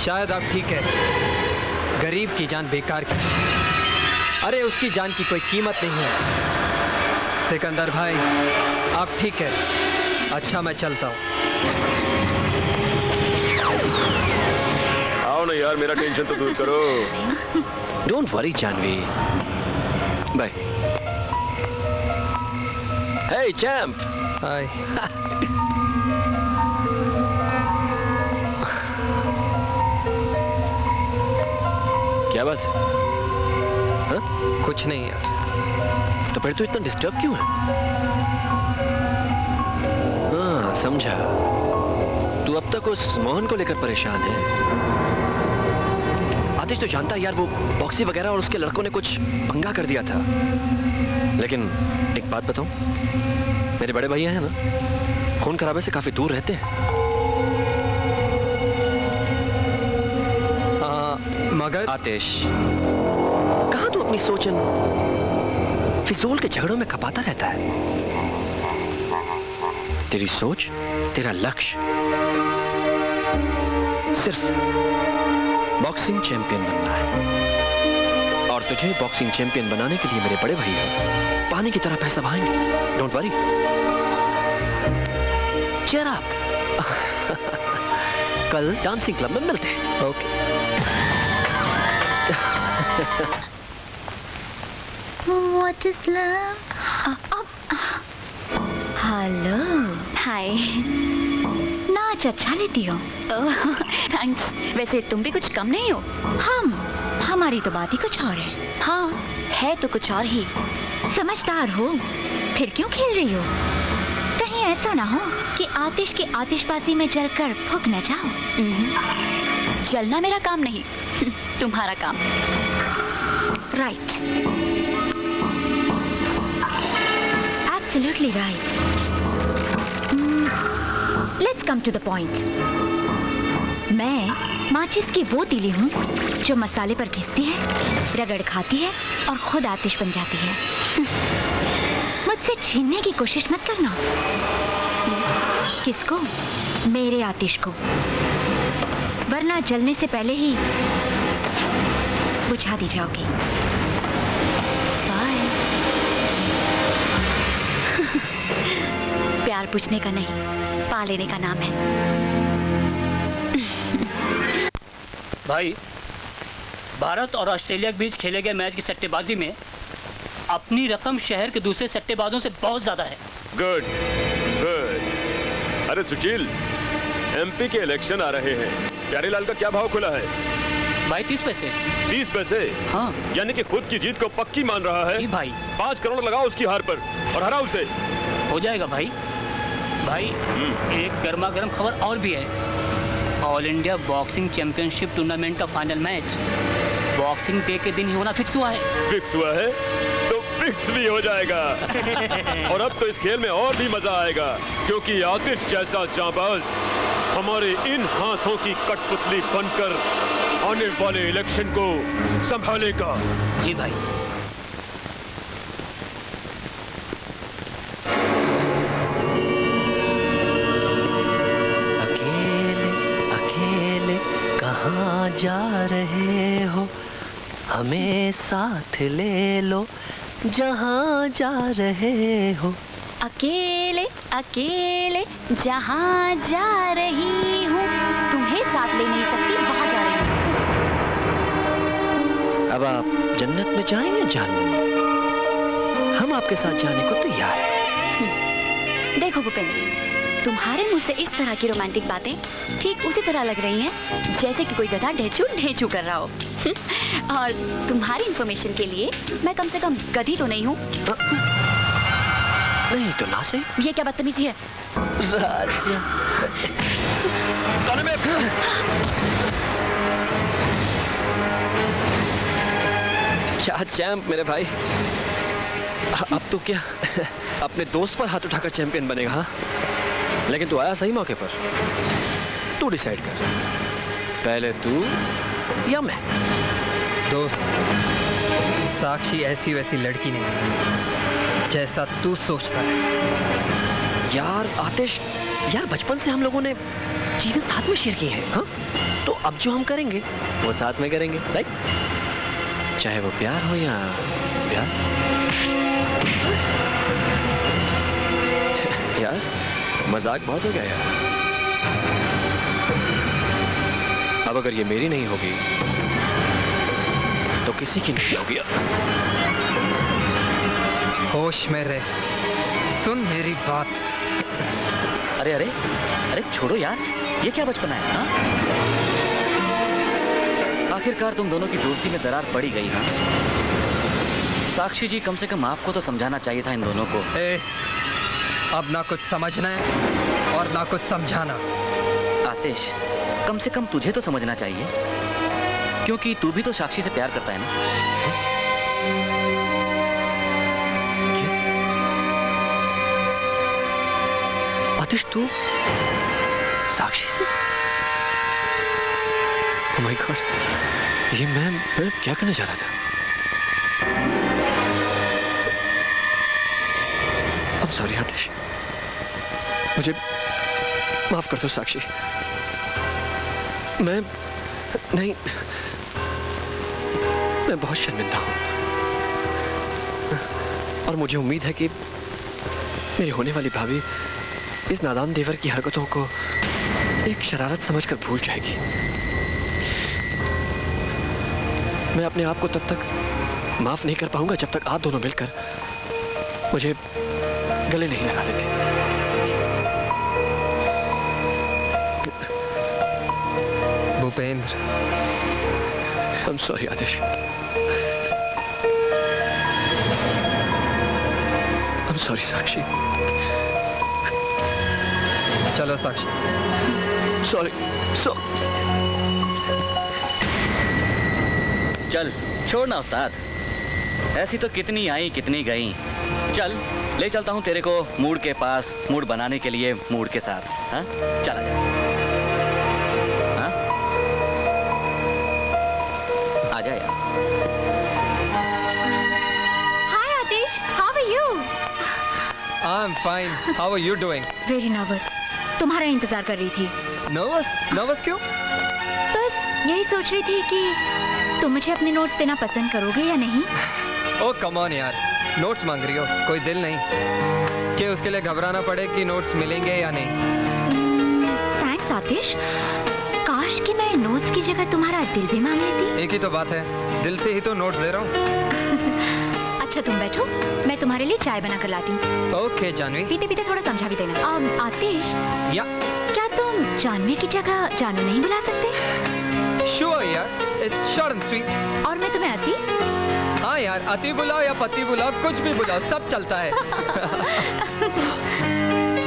शायद आप ठीक है, गरीब की जान बेकार की। अरे उसकी जान की कोई कीमत नहीं है। सिकंदर भाई, आप ठीक है। अच्छा, मैं चलता हूँ। आओ ना यार, मेरा टेंशन तो दूर करो। Don't worry Janvi. Bye. Hey champ. Hi. क्या बात है? हाँ? कुछ नहीं यार। तो फिर तो इतना डिस्टर्ब क्यों है? हाँ, समझा। तू अब तक उस मोहन को लेकर परेशान है। आतिश तो जानता है यार, वो बॉक्सी वगैरह और उसके लड़कों ने कुछ पंगा कर दिया था। लेकिन एक बात बताऊं, मेरे बड़े भैया हैं ना, खून खराबे से काफी दूर रहते हैं। मगर आतिश, कहाँ तू अपनी सोचन फिजूल के झगड़ों में खपाता रहता है? तेरी सोच, तेरा लक्ष्य सिर्फ बॉक्सिंग चैंपियन बनना है, और तुझे बॉक्सिंग चैंपियन बनाने के लिए मेरे बड़े भैया पानी की तरह पैसा बहाएंगे। Don't worry, cheer up. कल डांसिंग क्लब में मिलते हैं। Okay. What is love? Hello. Hi. नाच अच्छा लेती हो। थैंक्स। वैसे तुम भी कुछ कम नहीं हो। हमारी तो बात ही कुछ और है। हाँ, है तो कुछ और ही। समझदार हो, फिर क्यों खेल रही हो? कहीं ऐसा ना हो कि आतिश की आतिशबाजी में जलकर फूक न जाओ। जलना मेरा काम नहीं, तुम्हारा काम। Right. Absolutely right. Let's come to the point. मैं माचिस की वो तीली हूँ जो मसाले पर घिसती है, रगड़ खाती है और खुद आतिश बन जाती है। मुझसे छीनने की कोशिश मत करना। किसको? मेरे आतिश को, वरना जलने से पहले ही बुझा दी जाओगी। बाय। प्यार पूछने का नहीं, पा लेने का नाम है। भाई, भारत और ऑस्ट्रेलिया के बीच खेले गए मैच की सट्टेबाजी में अपनी रकम शहर के दूसरे सट्टेबाजों से बहुत ज्यादा है। Good good. अरे सुशील, एमपी के इलेक्शन आ रहे हैं। प्यारेलाल का क्या भाव खुला है? भाई 30 पैसे। 30 पैसे? हाँ। यानी कि खुद की जीत को पक्की मान रहा है? जी भाई। 5 करोड़ लगाओ उसकी हार पर और हरा उसे। हो जाएगा भाई। भाई एक गर्मा गर्म खबर और भी है। All India boxing championship tournament का फाइनल मैच बॉक्सिंग डे के दिन ही होना फिक्स हुआ है। फिक्स हुआ है तो फिक्स भी हो जाएगा। और अब तो इस खेल में और भी मजा आएगा, क्योंकि आतिश जैसा जांबाज हमारे इन हाथों की कठपुतली बनकर आने वाले इलेक्शन को संभालेगा। जी भाई। अकेले अकेले कहाँ जा रहे हो, हमें साथ ले लो जहाँ जा रहे हो। अकेले अकेले जहाँ जा रही हूँ, तुम्हें साथ ले नहीं सकती, वहाँ जा रही हूँ। अब आप जन्नत में जाएं या जहन्नम, हम आपके साथ जाने को तैयार हैं। देखो भूपेंद्र, तुम्हारे मुंह से इस तरह की रोमांटिक बातें ठीक उसी तरह लग रही हैं जैसे कि कोई गधा ढेचू ढेचू कर रहा हो। और तुम्हारी इंफॉर्मेशन के लिए मैं कम से कम गधी तो नहीं हूँ। नहीं तो ना से। ये क्या बदतमीजी है? राजा क्या चैंप मेरे भाई। अब तो क्या अपने दोस्त पर हाथ उठाकर चैंपियन बनेगा? हाँ, लेकिन तू आया सही मौके पर। तू डिसाइड कर, पहले तू या मैं। दोस्त, साक्षी ऐसी वैसी लड़की नहीं जैसा तू सोचता है। यार आतिश, यार बचपन से हम लोगों ने चीजें साथ में शेयर की हैं। हाँ, तो अब जो हम करेंगे वो साथ में करेंगे, राइट? चाहे वो प्यार हो या प्यार। यार मजाक बहुत हो गया यार। अब अगर ये मेरी नहीं होगी तो किसी की नहीं होगी। होश में रह, सुन मेरी बात। अरे अरे अरे छोड़ो यार, ये क्या बचपना है? हाँ? आखिरकार तुम दोनों की दोस्ती में दरार पड़ी गई। हाँ, साक्षी जी, कम से कम आपको तो समझाना चाहिए था इन दोनों को। अब ना कुछ समझना है और ना कुछ समझाना। आतिश, कम से कम तुझे तो समझना चाहिए, क्योंकि तू भी तो साक्षी से प्यार करता है ना। आतिश, तू साक्षी से? ओह माय गॉड, ये मैं क्या करने जा रहा था? I'm sorry आतिश, मुझे माफ कर दो साक्षी। मैं बहुत शर्मिंदा हूं और मुझे उम्मीद है कि मेरी होने वाली भाभी इस नादान देवर की हरकतों को एक शरारत समझकर भूल जाएगी। मैं अपने आप को तब तक माफ नहीं कर पाऊंगा जब तक आप दोनों मिलकर मुझे गले नहीं लगा लेते। Bhupendra, I'm sorry Atish. I'm sorry साक्षी। चलो साक्षी। सॉरी। चल छोड़ना उस्ताद, ऐसी तो कितनी आई कितनी गई। चल ले चलता हूँ तेरे को मूड के पास, मूड बनाने के लिए मूड के साथ। हाँ, चला जा। हाँ, आ जा यार। Hi Atish, how are you? I'm fine. How are you doing? Very nervous, तुम्हारा इंतजार कर रही थी। Nervous क्यों? बस यही सोच रही थी कि तुम मुझे अपने नोट्स देना पसंद करोगे या नहीं। ओ कम ऑन यार, नोट्स मांग रही हो, कोई दिल नहीं कि उसके लिए घबराना पड़े कि नोट्स मिलेंगे या नहीं। थैंक्स आतिश, काश कि मैं नोट्स की जगह तुम्हारा दिल भी मांग लेती। एक ही तो बात है, दिल से ही तो नोट्स दे रहा हूँ। अच्छा तुम बैठो, मैं तुम्हारे लिए चाय बना कर लाती हूँ। ओके जानवी। पीते पीते थोड़ा समझा भी देना। आतिश, या क्या तुम जानवी की जगह जानू नहीं बुला सकते? श्योर यार, इट्स शॉर्ट एंड स्वीट। और मैं तुम्हें अति? हाँ यार, अति बुलाओ या पति बुलाओ, कुछ भी बुलाओ, सब चलता है।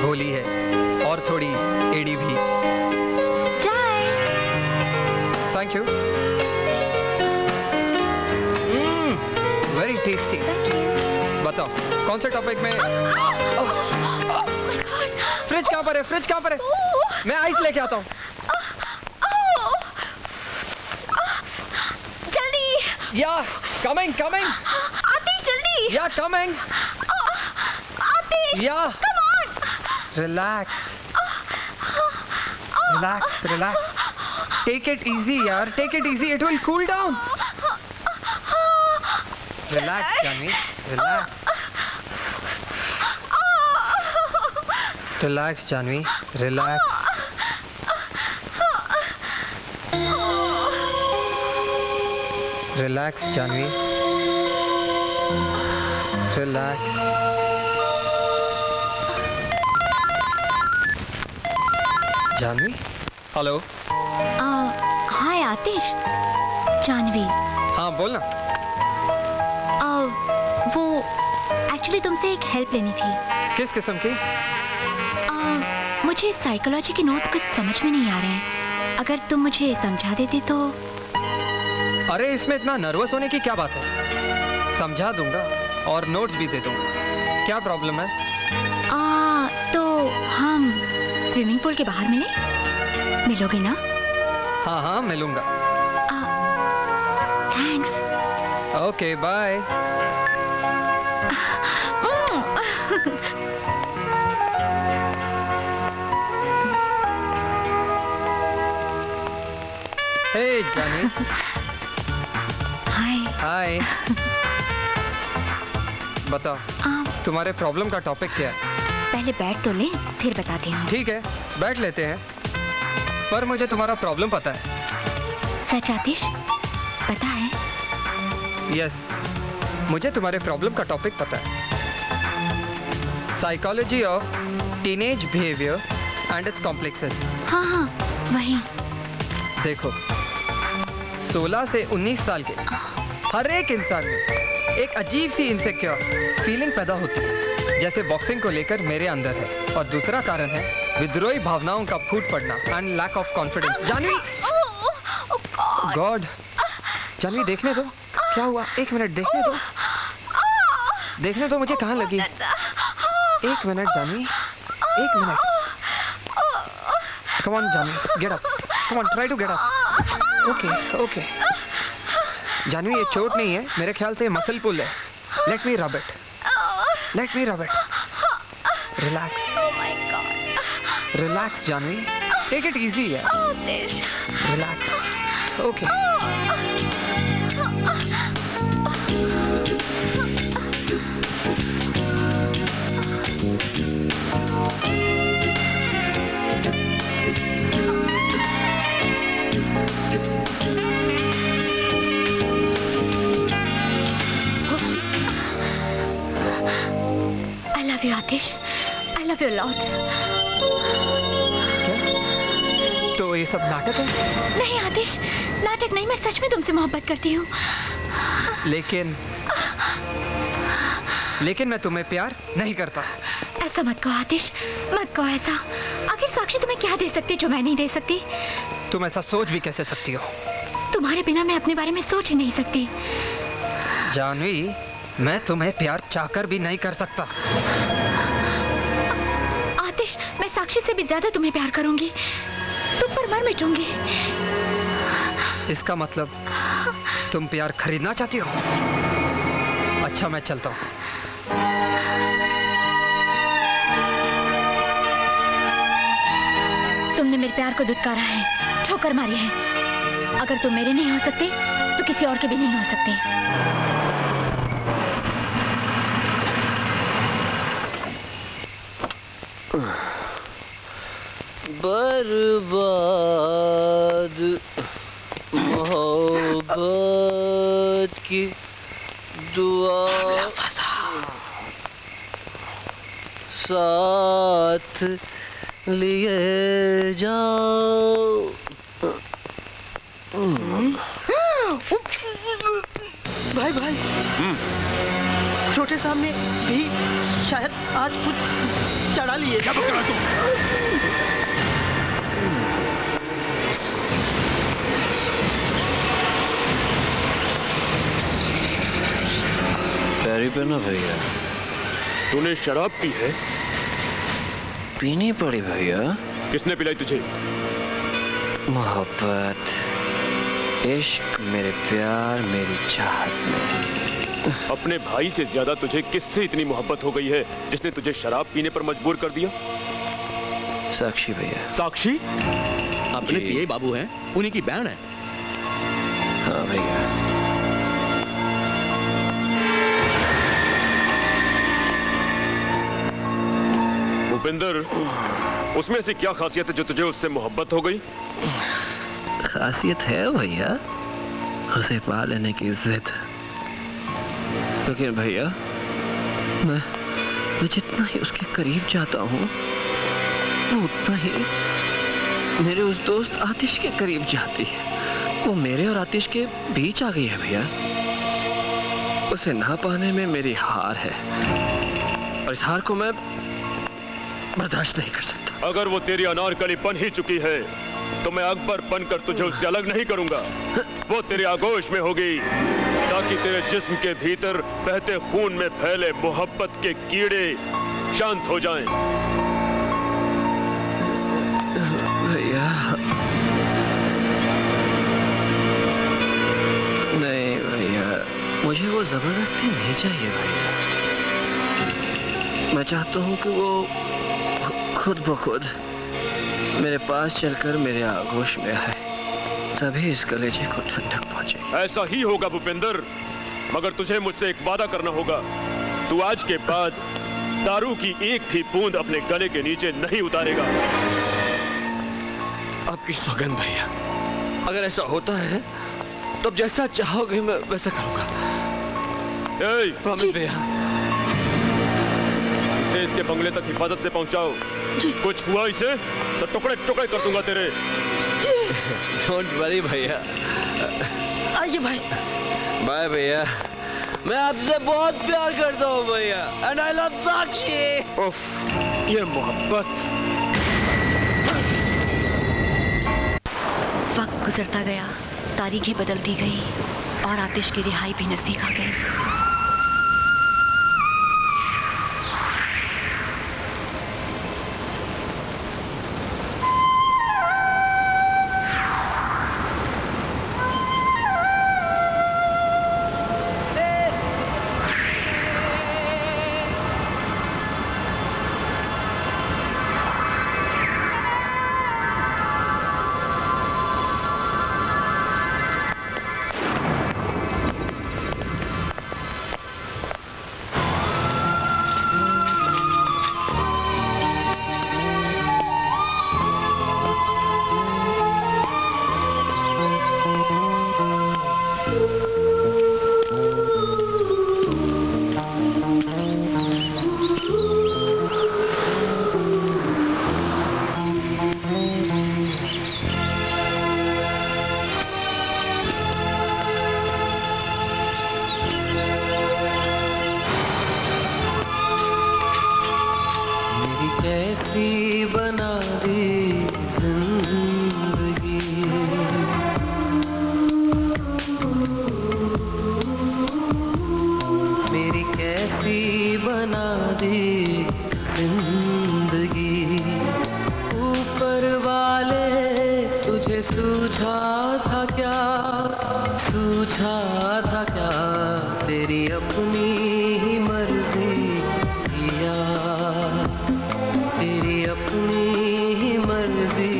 भोली है और थोड़ी एड़ी भी। चाय। Thank you. Very tasty. बताओ कौन से टॉपिक में? फ्रिज कहाँ पर है? फ्रिज कहाँ पर है? मैं आइस लेके आता हूँ। जल्दी। या कमिंग कमिंग। आतिश जल्दी। या coming. Atish. Yeah come on. Relax relax relax. Take it easy यार, take it easy, it will cool down. Relax Janvi, relax. Relax Janvi, relax. Relax Janvi, relax. Janvi, hello. Hi Atish. Janvi. हाँ बोलना। वो एक्चुअली तुमसे एक हेल्प लेनी थी। किस किस्म की? मुझे साइकोलॉजी के नोट्स कुछ समझ में नहीं आ रहे हैं, अगर तुम मुझे समझा देती तो। अरे इसमें इतना नर्वस होने की क्या बात है, समझा दूंगा और नोट्स भी दे दूंगा। क्या प्रॉब्लम है? तो हम स्विमिंग पूल के बाहर मिलोगे ना? हाँ हाँ मिलूंगा। Thanks. Okay bye. Hey Janvi. Hi. Hi. बताओ तुम्हारे प्रॉब्लम का टॉपिक क्या है? पहले बैठ तो ले, फिर बताती हूँ। ठीक है बैठ लेते हैं, पर मुझे तुम्हारा प्रॉब्लम पता है। सच आतिश? पता है? यस, मुझे तुम्हारे प्रॉब्लम का टॉपिक पता है। Psychology of teenage behaviour and it's complexes. हाँ हाँ वही। देखो 16 से 19 साल के हर एक इंसान में एक अजीब सी इनसिक्योर फीलिंग पैदा होती है, जैसे बॉक्सिंग को लेकर मेरे अंदर है। और दूसरा कारण है विद्रोही भावनाओं का फूट पड़ना and lack of confidence. Janvi, God, Janvi देखने दो क्या हुआ, एक मिनट देखने दो, देखने दो मुझे कहाँ लगी। एक मिनट जानवी, एक minute. Come on Janvi, get up, come on, try to get up. Okay okay Janvi, ये चोट नहीं है, मेरे ख्याल से मसल पुल है। Late me rub it, let me rub it. Relax relax Janvi, take it easy है। Relax. Okay I love you Atish, I love you a lot। तो ये सब नाटक है? नहीं आतिश, नाटक नहीं, मैं सच में तुमसे मोहब्बत करती हूँ। लेकिन मैं तुम्हें प्यार नहीं करता। ऐसा मत कहो आतिश, मत कहो ऐसा। आखिर साक्षी तुम्हें क्या दे सकती जो मैं नहीं दे सकती? तुम ऐसा सोच भी कैसे सकती हो? तुम्हारे बिना मैं अपने बारे में सोच ही नहीं सकती। जानवी, मैं तुम्हें प्यार चाहकर भी नहीं कर सकता। आतिश, मैं साक्षी से भी ज्यादा तुम्हें प्यार करूंगी, तुम पर मर मिटूंगी। इसका मतलब तुम प्यार खरीदना चाहती हो? अच्छा मैं चलता हूँ। तुमने मेरे प्यार को दुत्कारा है, ठोकर मारी है। अगर तुम मेरे नहीं हो सकते तो किसी और के भी नहीं हो सकते। बर्बाद मोहब्बत की दुआ साथ लिए जाओ। भाई भाई छोटे साहब ने भी शायद आज कुछ चढ़ा लिए। क्या बक रहा है तू? पैरी पे ना भैया, तूने शराब पी है? पीनी पड़ी भैया। किसने पिलाई तुझे? मोहब्बत, इश्क, मेरे प्यार, मेरी चाहत मेरी। अपने भाई से ज्यादा तुझे किससे इतनी मोहब्बत हो गई है जिसने तुझे शराब पीने पर मजबूर कर दिया? साक्षी भैया। साक्षी? अपने पीए बाबू हैं, उन्हीं की बहन है। हाँ भैया। भूपेंद्र, उसमें से क्या खासियत है जो तुझे उससे मोहब्बत हो गई? खासियत है भैया, उसे पा लेने की जिद। लेकिन भैया मैं जितना ही उसके करीब जाता हूँ वो उतना ही मेरे उस दोस्त आतिश के करीब जाती है। वो मेरे और आतिश के बीच आ गई है भैया। उसे ना पाने में मेरी हार है और इस हार को मैं बर्दाश्त नहीं कर सकता। अगर वो तेरी अनारकली बन ही चुकी है तो मैं अकबर बनकर तुझे उससे अलग नहीं करूंगा। वो तेरे आगोश में होगी ताकि तेरे जिस्म के भीतर बहते खून में फैले मोहब्बत के कीड़े शांत हो जाएं। भैया नहीं भैया, मुझे वो जबरदस्ती नहीं चाहिए भैया। मैं चाहता हूँ कि वो खुद ब खुद मेरे पास चलकर मेरे आगोश में आए, तभी इस कलेजे को ठंडक पहुंचेगी। ऐसा ही होगा भूपेंद्र, मगर तुझे मुझसे एक वादा करना होगा। तू आज के बाद दारू की एक भी बूंद अपने गले के नीचे नहीं उतारेगा। आपकी सौगंध भैया, अगर ऐसा होता है तो जैसा चाहोगे मैं वैसा करूंगा। प्रॉमिस भैया। इसे इसके बंगले तक हिफाजत से पहुंचाओ। कुछ हुआ इसे तो टुकड़े टुकड़े कर दूंगा तेरे। डोंट वरी भैया। आइए भाई। बाय भैया। मैं आपसे बहुत प्यार करता हूँ भैया। एंड आई लव साक्षी। उफ, ये मोहब्बत। वक्त गुजरता गया, तारीखें बदलती गई और आतिश की रिहाई भी नजदीक आ गई। कैसी बना दी जिंदगी, मेरी कैसी बना दी जिंदगी। ऊपर वाले तुझे सूझा था क्या, सूझा था क्या, तेरी अपनी ही मर्जी किया, तेरी अपनी ही मर्जी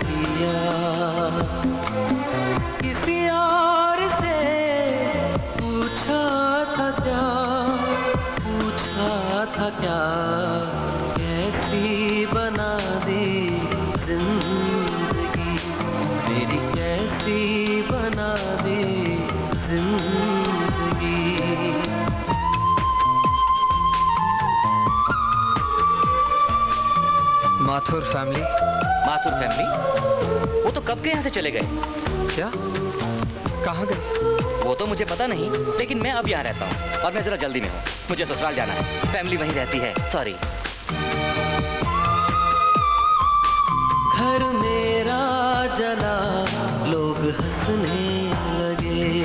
किया। किसी और से पूछा था क्या, पूछा था क्या, कैसी बना दी जिंदगी, मेरी कैसी बना दी जिंदगी। माथुर फैमिली। माथुर फैमिली? वो तो कब के यहाँ से चले गए। क्या? कहाँ गए? वो तो मुझे पता नहीं, लेकिन मैं अब यहाँ रहता हूँ और मैं जरा जल्दी में हूँ। मुझे ससुराल जाना है, फैमिली वहीं रहती है। सॉरी। घर मेरा जला, लोग हंसने लगे।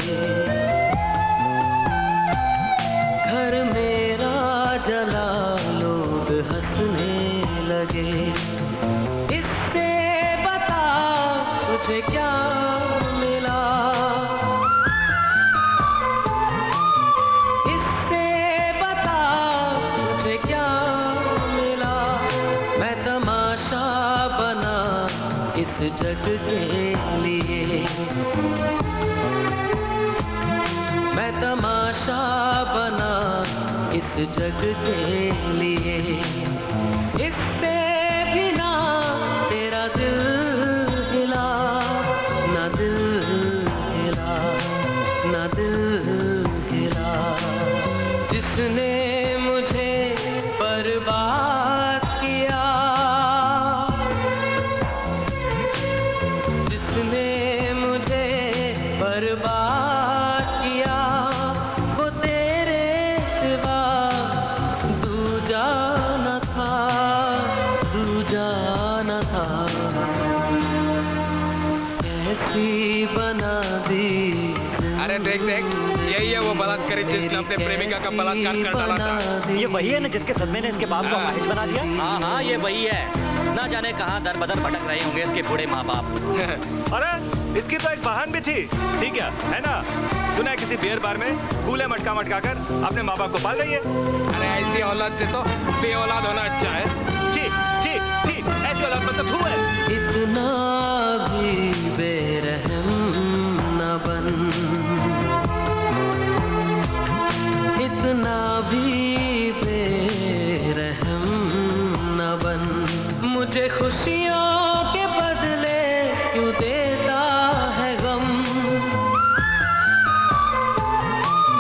घर मेरा जला, लोग हंसने लगे। इससे बता तुझे क्या मिला, इससे बता तुझे क्या मिला। मैं तमाशा बना इस जग के लिए, मैं तमाशा बना इस जग के लिए। इससे भी ना तेरा दिल हिला, ना दिल हिला, ना दिल हिला। जिसने मुझे बर्बाद किया, जिसने मुझे बर्बाद किया, वो तेरे सिवा दूजा न था, दूजा न था। कैसी बना दी अरे देख देख, यही है वो बलात्कारी जिसने अपने प्रेमिका का बलात्कार कर डाला था। ये वही है ना जिसके सदमे ने इसके बाप को अपाहिज बना दिया? हाँ हाँ, ये वही है। ना जाने कहाँ दर बदर भटक रहे होंगे इसके बूढ़े माँ बाप। अरे इसकी तो एक बहन भी थी, ठीक है ना? सुना है किसी बियर बार में कूले मटका मटका कर अपने माँ बाप को पाल रही है। अरे ऐसी औलाद से तो बे औलाद होना अच्छा है। जी जी जी, ऐसी औलाद मतलब तू है। इतना भी बेरहम न बन, इतना भी बेरहम न बन। मुझे खुशियों के बदले क्यों देता है गम,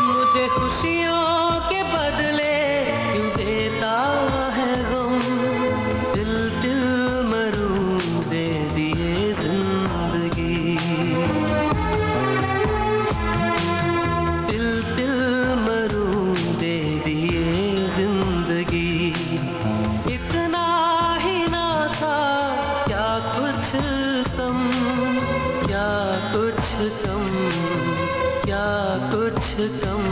मुझे खुशियों के बदले क्यों देता है गम। दिल दिल मरूं दे दिए जिंदगी, दिल दिल मरूं दे दिए जिंदगी। इतना ही ना था क्या कुछ कम, क्या कुछ कम, क्या कुछ कम।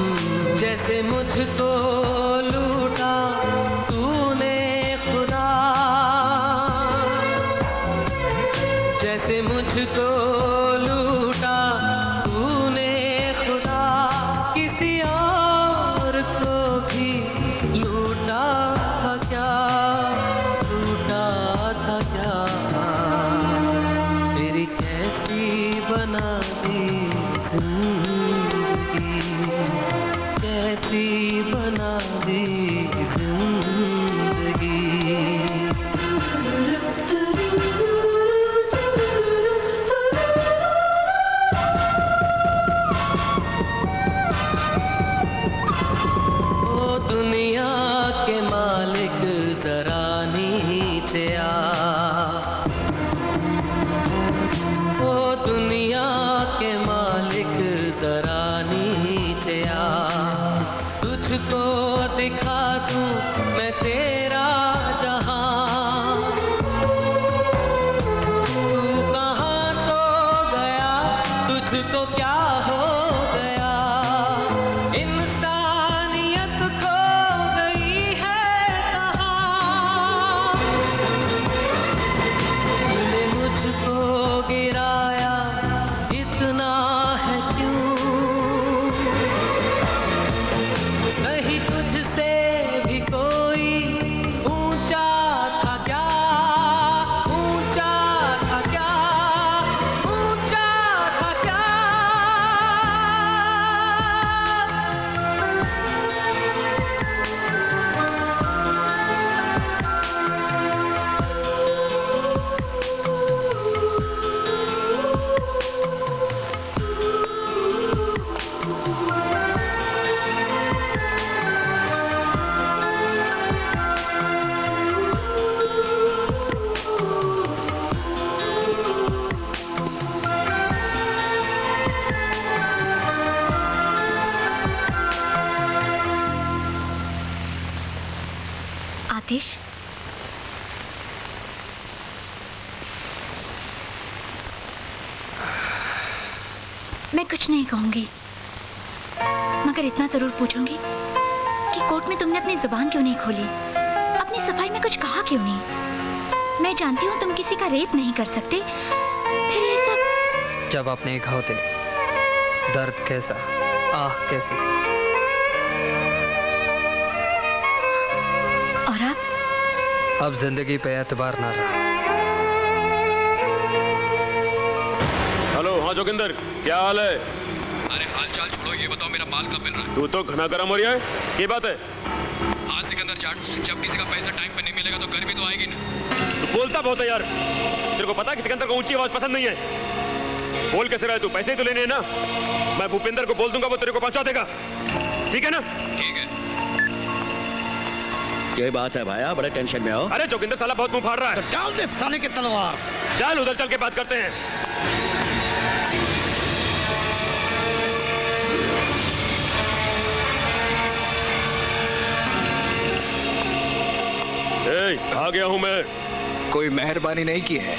जैसे मुझको लूटा तूने खुदा, जैसे मुझको लूटा तूने खुदा, किसी और को भी लूटा था क्या, लूटा था क्या। तेरी कैसी बना दी जिंदगी, कैसी बना दी जिंदगी। मैं कुछ नहीं कहूंगी, मगर इतना जरूर पूछूंगी कि कोर्ट में तुमने अपनी जुबान क्यों नहीं खोली, अपनी सफाई में कुछ कहा क्यों नहीं। मैं जानती हूँ तुम किसी का रेप नहीं कर सकते, फिर ये सब। जब आप नहीं खाओ थे, दर्द कैसा, आह कैसी। और अब जिंदगी पे एतबार ना रहा। हेलो, हाँ जोगिंदर, क्या हाल है? अरे हाल चाल छोड़ो, ये बताओ मेरा माल कब मिल रहा है? तू तो घना गर्म हो रहा है, ये बात है? हाँ सिकंदर जाट, जब किसी का पैसा टाइम पे नहीं मिलेगा तो गर्मी तो आएगी ना। तू बोलता बहुत है यार। तेरे को पता है कि सिकंदर को ऊंची आवाज पसंद नहीं है। बोल कैसे रहे तू? पैसे ही तो लेने हैं ना। मैं भूपेंद्र को बोल दूंगा, वो तेरे को पहुंचा देगा, ठीक है ना? ठीक है। ये बात है भाया, बड़े टेंशन में हो। अरे जोगिंदर साला बहुत मुंह फाड़ रहा है। तो डाल दे साले की तलवार। चल उधर चल के बात करते हैं। आ गया हूं मैं। कोई मेहरबानी नहीं की है।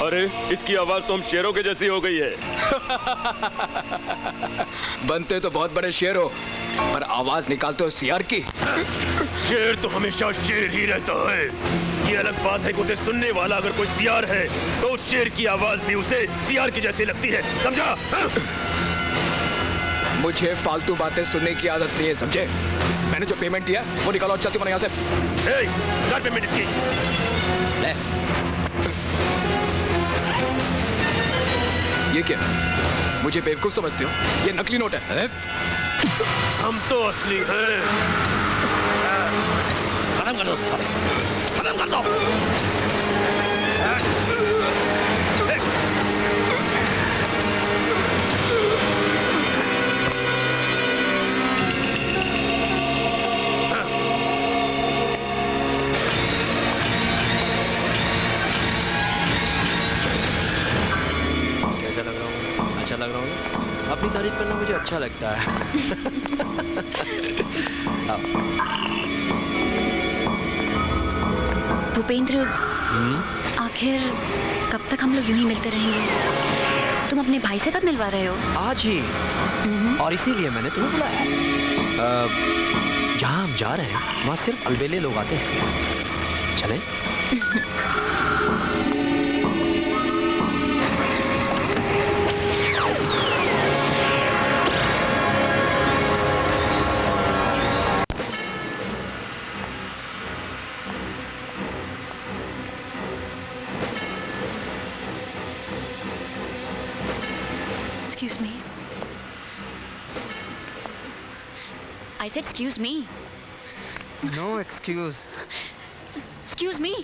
अरे इसकी आवाज तो हम शेरों के जैसी हो गई है। बनते तो बहुत बड़े शेर हो, पर आवाज निकालते हो सियार की। शेर तो हमेशा शेर ही रहता है। ये अलग बात है कि उसे सुनने वाला अगर कोई सियार है तो उस शेर की आवाज भी उसे सियार की जैसी लगती है, समझा? मुझे फालतू बातें सुनने की आदत नहीं है, समझे? मैंने जो पेमेंट दिया वो निकालो और चलती बनो यहाँ से। कर पेमेंट इसकी। ले। ये क्या? मुझे बेवकूफ समझते हो? ये नकली नोट है। हम तो असली हैं। खत्म कर दो सारे, खत्म कर दो। कैसा लग रहा हूँ? अच्छा लग रहा हूँ ना? अपनी तारीफ करना मुझे अच्छा लगता है। भूपेंद्र, आखिर कब तक हम लोग यूं ही मिलते रहेंगे? तुम अपने भाई से कब मिलवा रहे हो? आज ही, और इसीलिए मैंने तुम्हें बुलाया। जहाँ हम जा रहे हैं वहाँ सिर्फ अलबेले लोग आते हैं। चलें? Excuse me. I said excuse me. No excuse. Excuse me.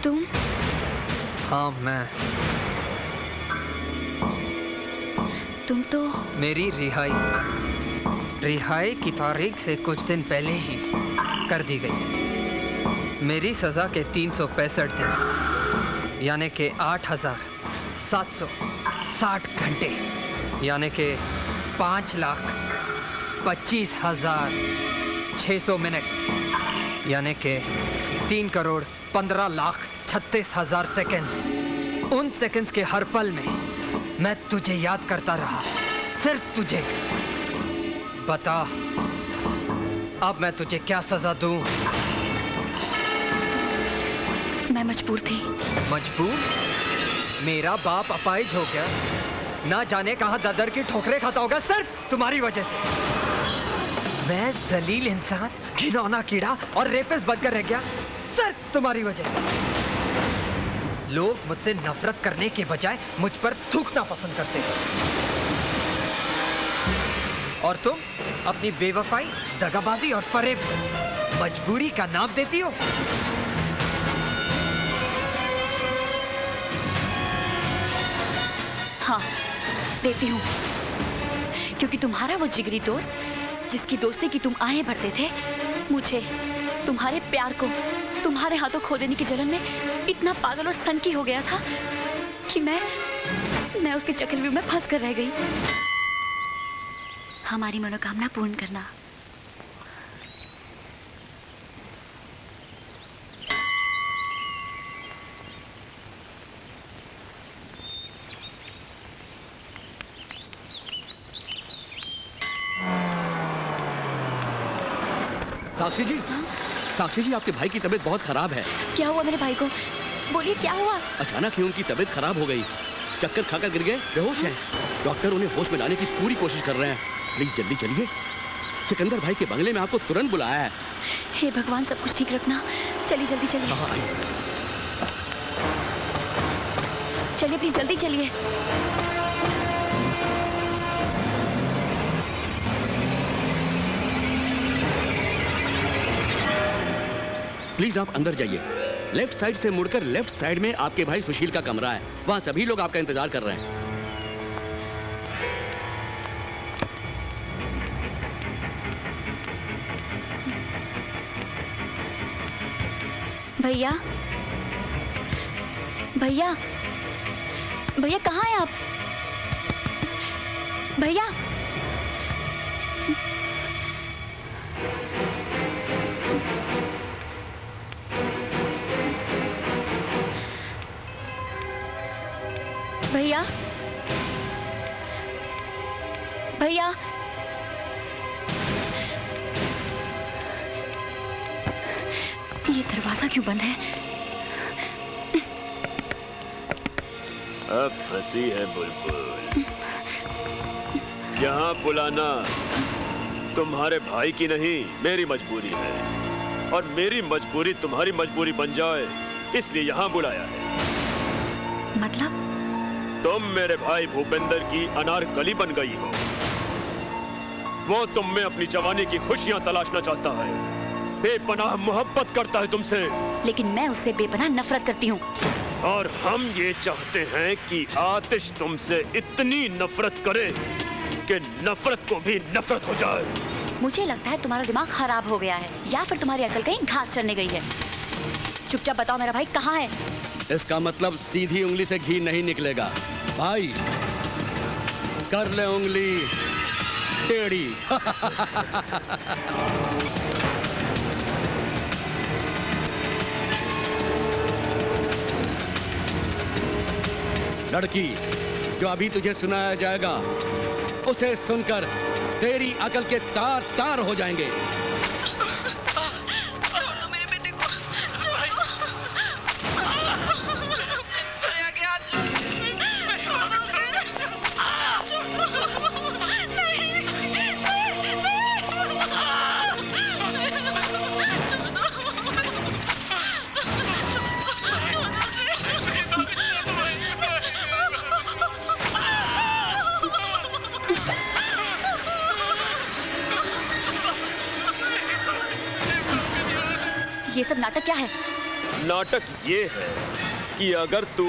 तुम? हाँ मैं। तुम तो मेरी रिहाई की तारीख से कुछ दिन पहले ही कर दी गई। मेरी सज़ा के 365 दिन यानी कि 8,760 घंटे यानी कि 5,25,600 मिनट यानी कि 3,15,36,000 सेकंड्स। उन सेकंड्स के हर पल में मैं तुझे याद करता रहा, सिर्फ तुझे। बता अब मैं तुझे क्या सजा दूं? मैं मजबूर थी। मजबूर? मेरा बाप अपाहिज हो गया, ना जाने कहां ददर की ठोकरें खाता होगा सिर्फ तुम्हारी वजह से। मैं जलील इंसान, घिनौना कीड़ा और रेपिस्ट बनकर रह गया सिर्फ तुम्हारी वजह से। लोग मुझसे नफरत करने के बजाय मुझ पर थूकना पसंद करते हैं, और तुम अपनी बेवफाई, दगाबाजी और फरेब मजबूरी का नाम देती हो। हाँ, देती हूँ, क्योंकि तुम्हारा वो जिगरी दोस्त जिसकी दोस्ती की तुम आहें भरते थे, मुझे तुम्हारे प्यार को तुम्हारे हाथों खो देने की जलन में इतना पागल और सनकी हो गया था कि मैं उसके चक्रव्यूह में फंस कर रह गई। हमारी मनोकामना पूर्ण करना साक्षी जी, साक्षी जी, आपके भाई की तबीयत बहुत खराब है। क्या हुआ मेरे भाई को? बोलिए क्या हुआ? अचानक ही उनकी तबीयत खराब हो गई, चक्कर खाकर गिर गए, बेहोश हैं। डॉक्टर उन्हें होश में लाने की पूरी कोशिश कर रहे हैं। प्लीज जल्दी चलिए, सिकंदर भाई के बंगले में आपको तुरंत बुलाया है। हे भगवान, सब कुछ ठीक रखना। चलिए जल्दी चलिए। चलिए प्लीज जल्दी चलिए। प्लीज आप अंदर जाइए। लेफ्ट साइड से मुड़कर लेफ्ट साइड में आपके भाई सुशील का कमरा है, वहां सभी लोग आपका इंतजार कर रहे हैं। भैया, भैया, भैया कहाँ हैं आप? भैया, भैया, भैया, ये दरवाजा क्यों बंद है? अब फंसी है बुलबुल। यहाँ बुलाना तुम्हारे भाई की नहीं, मेरी मजबूरी है, और मेरी मजबूरी तुम्हारी मजबूरी बन जाए, इसलिए यहाँ बुलाया है। मतलब? तुम मेरे भाई भूपेंद्र की अनारकली बन गई हो। वो तुम में अपनी जवानी की खुशियां तलाशना चाहता है, बेपनाह मोहब्बत करता है तुमसे। लेकिन मैं उससे बेपनाह नफरत करती हूँ। और हम ये चाहते हैं कि आतिश तुमसे इतनी नफरत करे कि नफरत को भी नफरत हो जाए। मुझे लगता है तुम्हारा दिमाग खराब हो गया है, या फिर तुम्हारी अकल कहीं घास चरने गई है। चुपचाप बताओ मेरा भाई कहाँ है? इसका मतलब सीधी उंगली से घी नहीं निकलेगा। भाई कर ले उंगली टेढ़ी। लड़की, जो अभी तुझे सुनाया जाएगा उसे सुनकर तेरी अकल के तार तार हो जाएंगे। ये सब नाटक क्या है? नाटक ये है कि अगर तू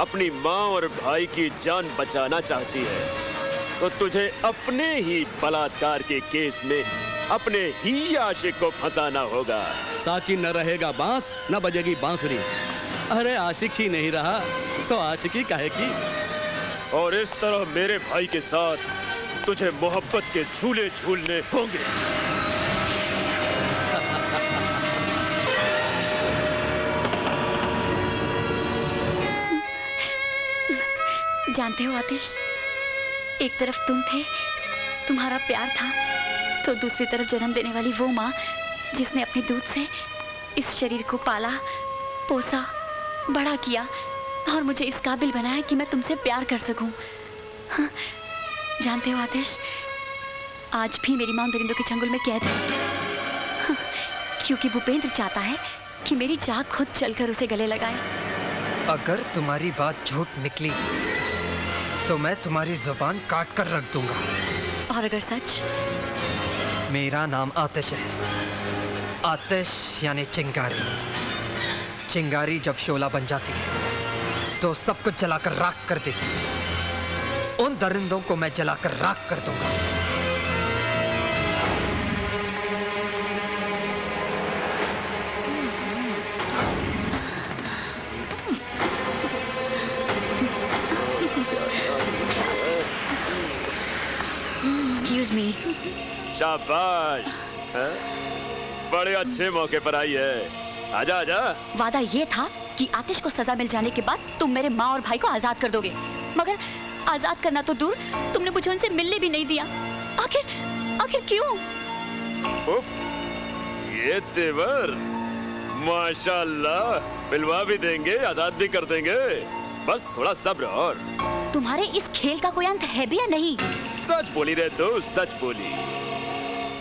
अपनी माँ और भाई की जान बचाना चाहती है तो तुझे अपने ही बलात्कार के केस में अपने ही आशिक को फंसाना होगा, ताकि न रहेगा बांस न बजेगी बांसुरी। अरे आशिक ही नहीं रहा तो आशिकी काहे की। और इस तरह मेरे भाई के साथ तुझे मोहब्बत के झूले झूलने होंगे। जानते हो आतिश, एक तरफ तुम थे, तुम्हारा प्यार था, तो दूसरी तरफ जन्म देने वाली वो माँ जिसने अपने दूध से इस शरीर को पाला, पोसा, बड़ा किया और मुझे इस काबिल बनाया कि मैं तुमसे प्यार कर सकूं। हाँ, जानते हो आतिश, आज भी मेरी माँ दरिंदों के चंगुल में कैद है। हाँ, क्योंकि भूपेंद्र चाहता है कि मेरी जान खुद चलकर उसे गले लगाए। अगर तुम्हारी बात झूठ निकली तो मैं तुम्हारी जुबान काट कर रख दूंगा। और अगर सच? मेरा नाम आतिश है, आतिश यानी चिंगारी। चिंगारी जब शोला बन जाती है तो सब कुछ जलाकर राख कर देती है। उन दरिंदों को मैं जलाकर राख कर दूंगा। Excuse me. शाबाश, हैं? बड़े अच्छे मौके पर आई है। आजा आजा। वादा ये था कि आतिश को सजा मिल जाने के बाद तुम मेरे माँ और भाई को आजाद कर दोगे, मगर आजाद करना तो दूर, तुमने मुझे उनसे मिलने भी नहीं दिया। आखिर क्यों? ये तेवर, माशाल्लाह, मिलवा भी देंगे, आजाद भी कर देंगे। बस थोड़ा सब्र और। तुम्हारे इस खेल का कोई अंत है भी या नहीं? सच बोली रे तू, सच बोली।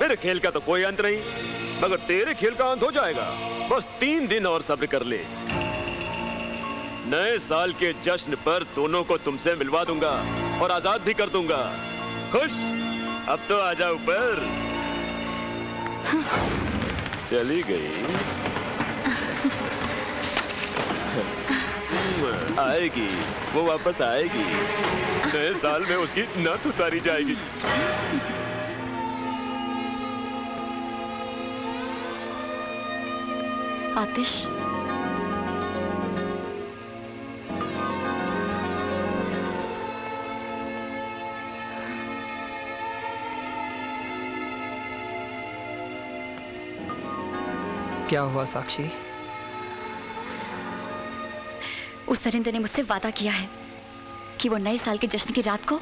मेरे खेल का तो कोई अंत नहीं, मगर तेरे खेल का अंत हो जाएगा। बस 3 दिन और सब्र कर ले। नए साल के जश्न पर दोनों को तुमसे मिलवा दूंगा और आजाद भी कर दूंगा। खुश? अब तो आजा ऊपर। चली गई। आएगी, वो वापस आएगी। नए साल में उसकी नथ उतारी जाएगी। आतिश, क्या हुआ साक्षी? उस दरिंदे ने मुझसे वादा किया है कि वो नए साल के जश्न की रात को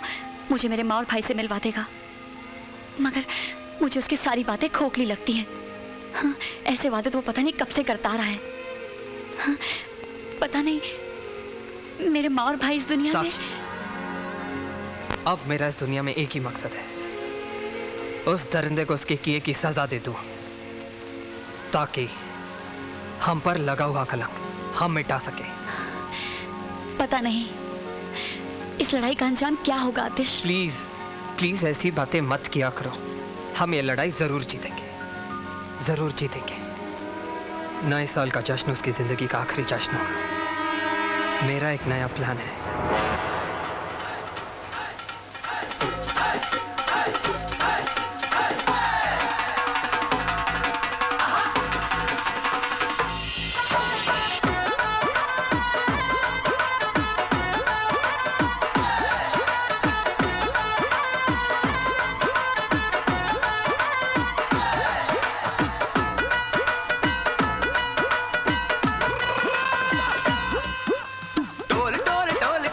मुझे मेरे माँ और भाई से मिलवा देगा, मगर मुझे उसकी सारी बातें खोखली लगती हैं। हाँ, ऐसे वादे तो वो पता नहीं कब से करता आ रहा है। हाँ, पता नहीं मेरे माँ और भाई इस दुनिया में। अब मेरा इस दुनिया में एक ही मकसद है, उस दरिंदे को उसके किए की सजा दे दूं, ताकि हम पर लगा हुआ कलंक हम मिटा सके। पता नहीं इस लड़ाई का अंजाम क्या होगा आतिश। प्लीज प्लीज ऐसी बातें मत किया करो। हम ये लड़ाई जरूर जीतेंगे, जरूर जीतेंगे। नए साल का जश्न उसकी जिंदगी का आखिरी जश्न होगा। मेरा एक नया प्लान है। टोल टोल टोल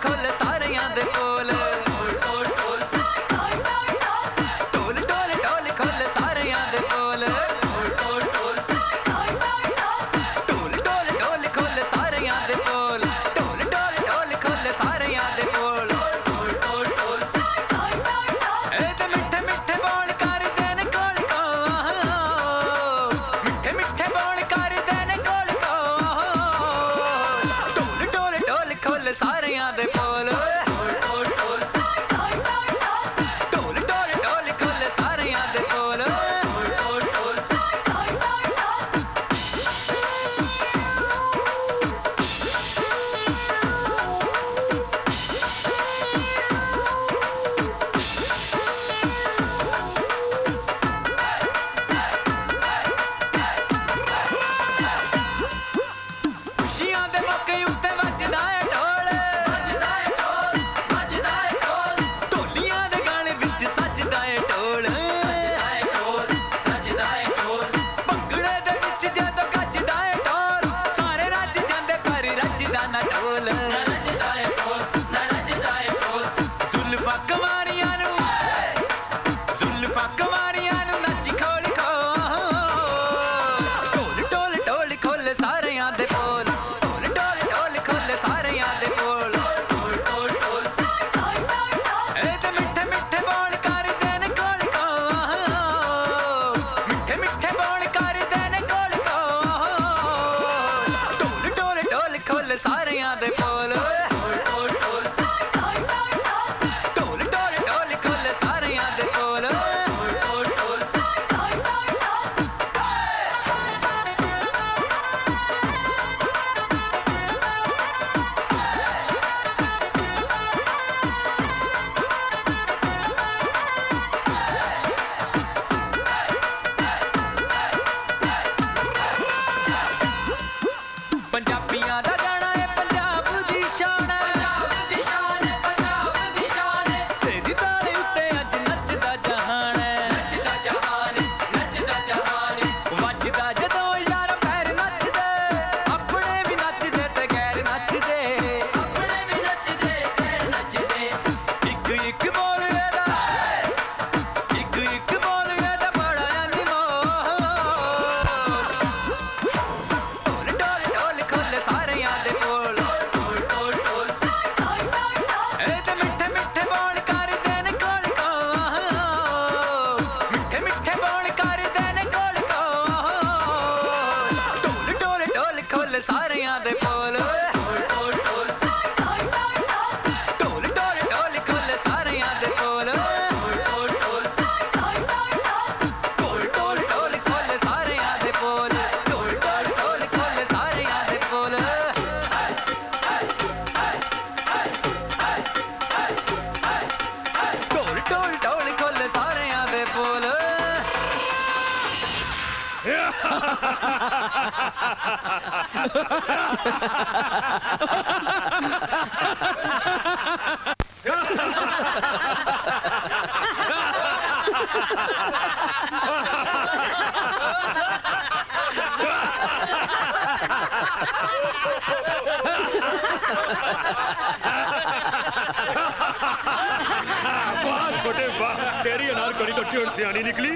वाह छोटे वाह, तेरी अनारकली तो ट्यून से आनी निकली।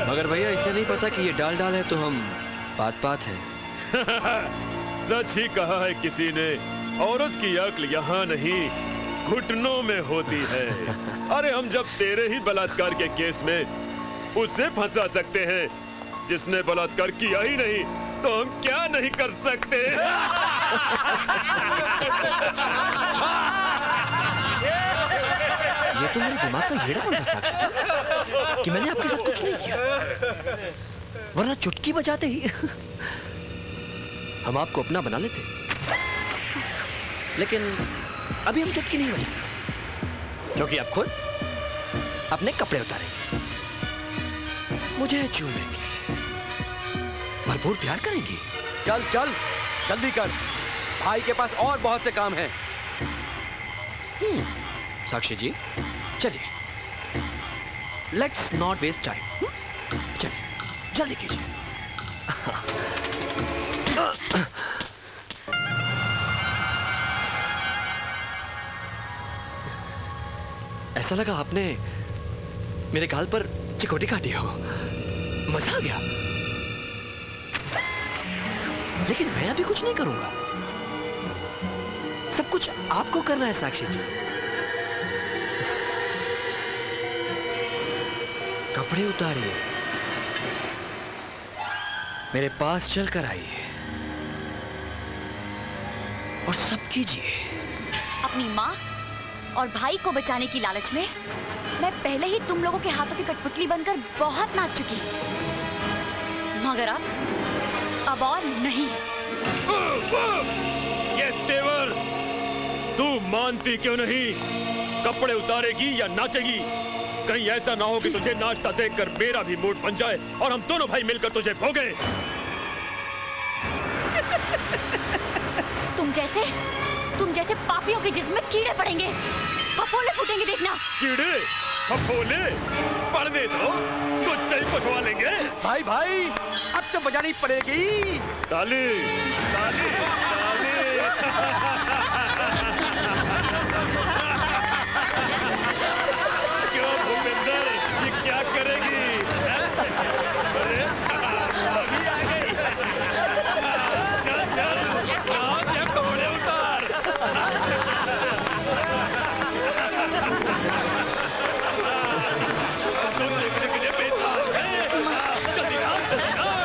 मगर भैया इसे नहीं पता कि ये डाल डाल है तो हम बात बात है। सच ही कहा है किसी ने, औरत की अक्ल यहाँ नहीं घुटनों में होती है। अरे हम जब तेरे ही बलात्कार के केस में उसे फंसा सकते हैं जिसने बलात्कार किया ही नहीं, तो हम क्या नहीं कर सकते। ये तो मेरे दिमाग का हेड़ा बन साक्षी कि मैंने आपके साथ कुछ नहीं किया, वरना चुटकी बजाते ही हम आपको अपना बना लेते। लेकिन अभी हम चुटकी नहीं बजाएंगे क्योंकि आप खुद अपने कपड़े उतारेंगे, मुझे चूमेंगे, भरपूर प्यार करेंगी। चल चल जल्दी कर, भाई के पास और बहुत से काम हैं। साक्षी जी चलिए, लेट्स नॉट वेस्ट टाइम। चलिए जल्दी कीजिए। ऐसा लगा आपने मेरे गाल पर चिकोटी काटी हो, मजा आ गया। लेकिन मैं अभी कुछ नहीं करूंगा, सब कुछ आपको करना है साक्षी जी। कपड़े उतारिए, मेरे पास चलकर आइए और सब कीजिए। अपनी माँ और भाई को बचाने की लालच में मैं पहले ही तुम लोगों के हाथों की कठपुतली बनकर बहुत नाच चुकी, मगर अब और नहीं। ये तेवर तू मानती क्यों नहीं? कपड़े उतारेगी या नाचेगी? कहीं ऐसा ना हो कि तुझे नाचता देखकर मेरा भी मूड बन जाए और हम दोनों भाई मिलकर तुझे भोगे। तुम जैसे पापियों के जिस्म में कीड़े पड़ेंगे, फफोले फूटेंगे, देखना। कीड़े फफोले पड़ने दो, तुझसे ही पुछवा लेंगे। भाई भाई अब तो बजानी पड़ेगी। ताली ताली ताली। क्यों भूपेंद्र, ये क्या करेगी? अरे अभी आ गई। चल चल नाच या कपड़े उतार। तुम देखने के लिए बेताब है। जल्दी नाच, जल्दी नाच।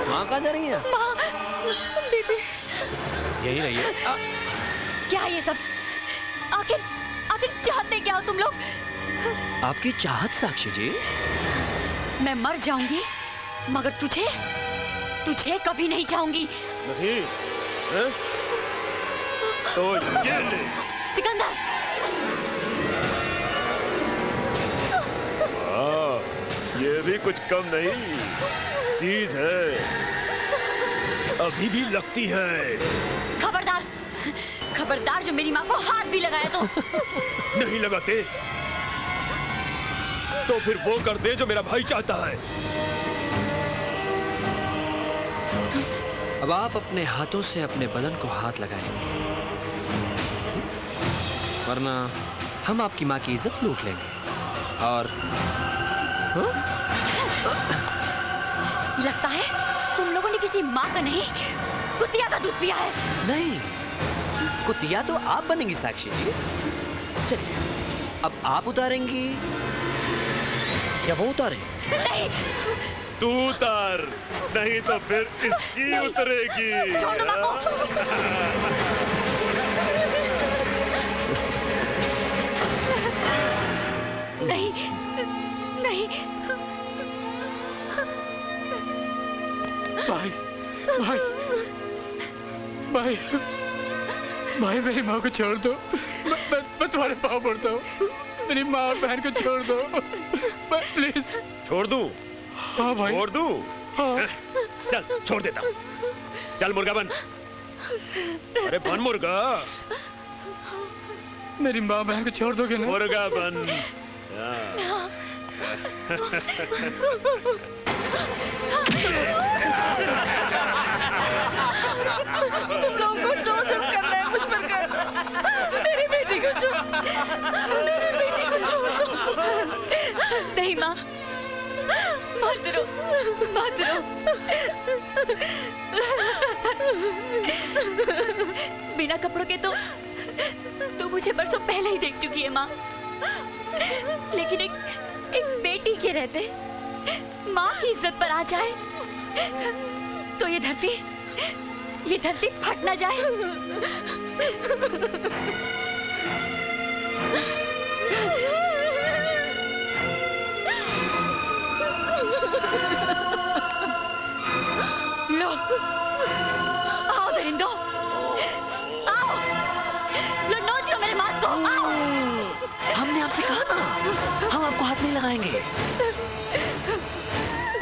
माँ कहाँ जा रही हैं? बेबी यही रहिए। क्या ये सब? आखिर चाहते क्या हो तुम लोग? आपकी चाहत साक्षी जी। मैं मर जाऊंगी मगर तुझे कभी नहीं चाहूंगी। नहीं है? तो ये ले। सिकंदर, हाँ, ये भी कुछ कम नहीं चीज है, अभी भी लगती है। खबरदार जो मेरी माँ को हाथ भी लगाया तो। नहीं लगाते तो फिर वो कर दे जो मेरा भाई चाहता है। अब आप अपने हाथों से अपने बदन को हाथ लगाएं, वरना हम आपकी माँ की इज्जत लूट लेंगे। और लगता है तुम लोगों ने किसी माँ का नहीं, कुतिया का दूध पिया है। नहीं, कुतिया तो आप बनेंगी साक्षी जी। चलिए अब आप उतारेंगी या वो उतारे? नहीं, तू उतार, नहीं तो फिर इसकी उतरेगी। छोड़ दो माँ को। नहीं नहीं भाई भाई भाई भाई मेरी माँ को छोड़ दो। मैं तुम्हारे पाँव पड़ता हूँ। मेरी माँ और बहन को छोड़ दो प्लीज। छोड़ दूं? हाँ भाई छोड़ दूं? हाँ। चल छोड़ देता हूं। चल मुर्गा बन। अरे बन मुर्गा। मेरी माँ बहन को छोड़ दोगे ना? मुर्गा बन। तुम लोगों को जो सब करना है मुझ पर कर। मेरी बेटी को छोड़, मेरी बेटी को छोड़। नहीं माँ, मत रो, मत रो। बिना कपड़ों के तो तू मुझे बरसों पहले ही देख चुकी है माँ। लेकिन एक बेटी के रहते माँ की इज्जत पर आ जाए तो ये धरती फट ना जाए। लो, आओ दरिंदो, आओ, लो नोच लो मेरे मांस को, आओ। हमने आपसे कहा था हम आपको हाथ नहीं लगाएंगे।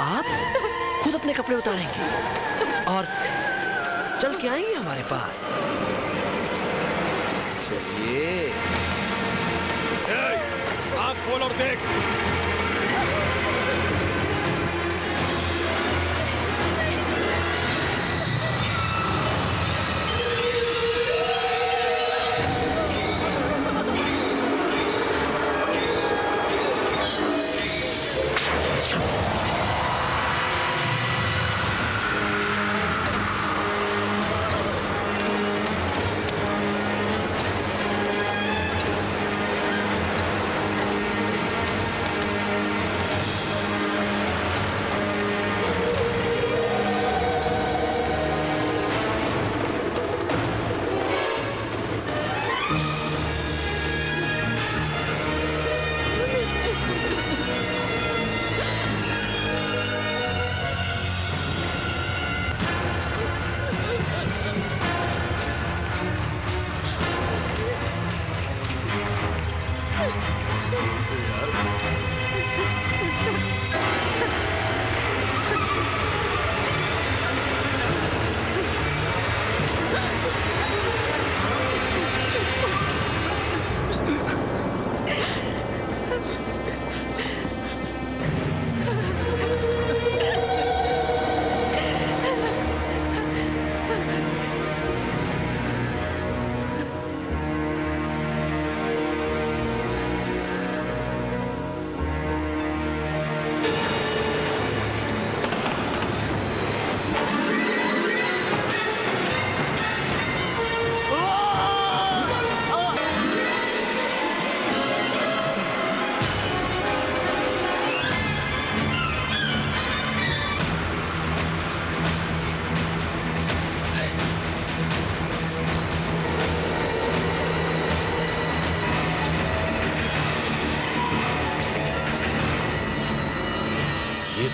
आप खुद अपने कपड़े उतारेंगे और चल के आएंगे हमारे पास। चलिए। आँख खोल और देख।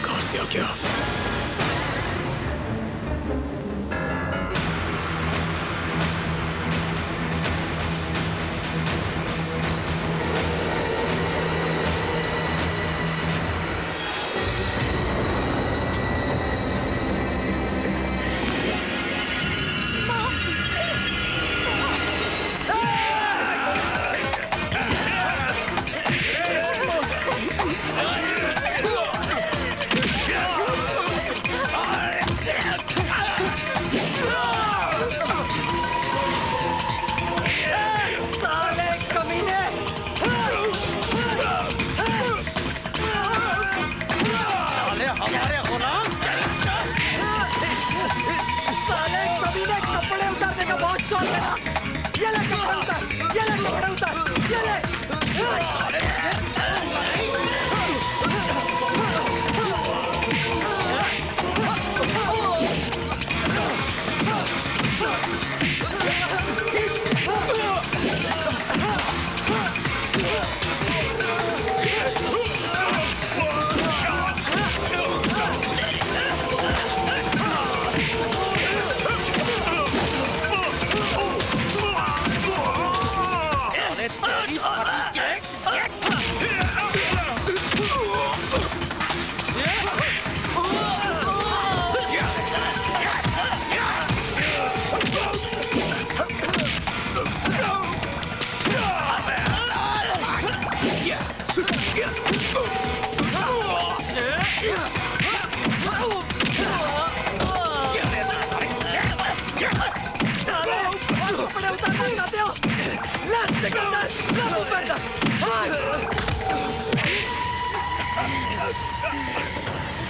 कहां से आ गया?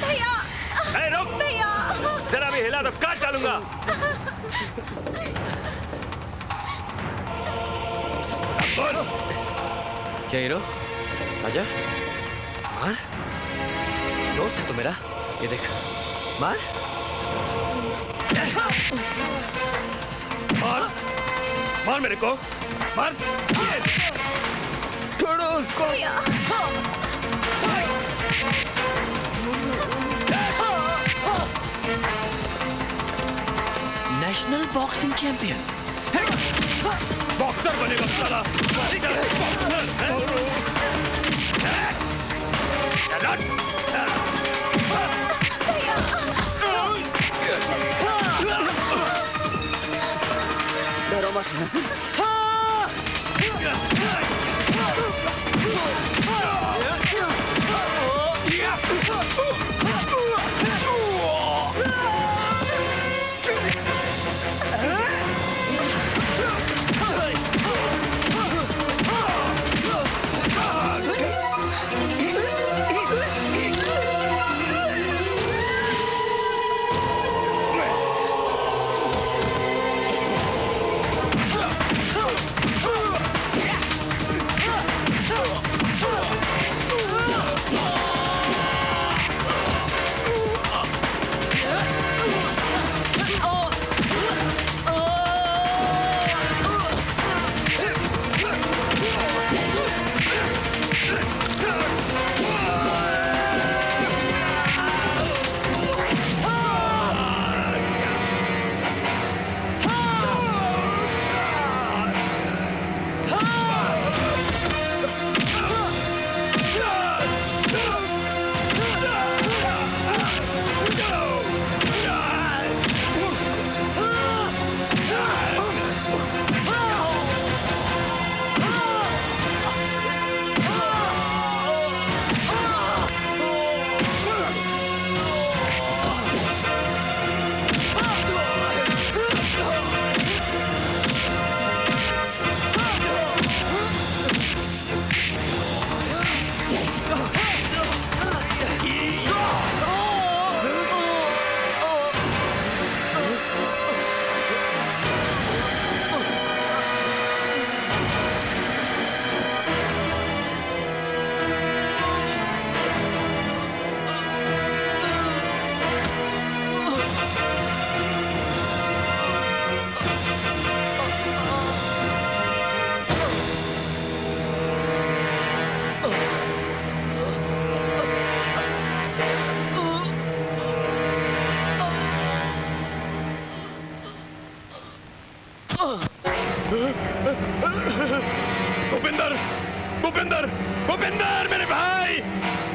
भैया ए, रुक! भैया जरा भी हिला तो काट डालूंगा। बोल। क्या हीरो? आजा। मार। दोस्त है तो मेरा। ये देख। मार। मार। मार मेरे को। मार। छोड़ो उसको। National boxing champion. बॉक्सर बनेगा साला। डरो मत। भूपिंदर, भूपिंदर, भूपिंदर मेरे भाई,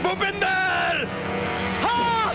भूपिंदर! हाँ!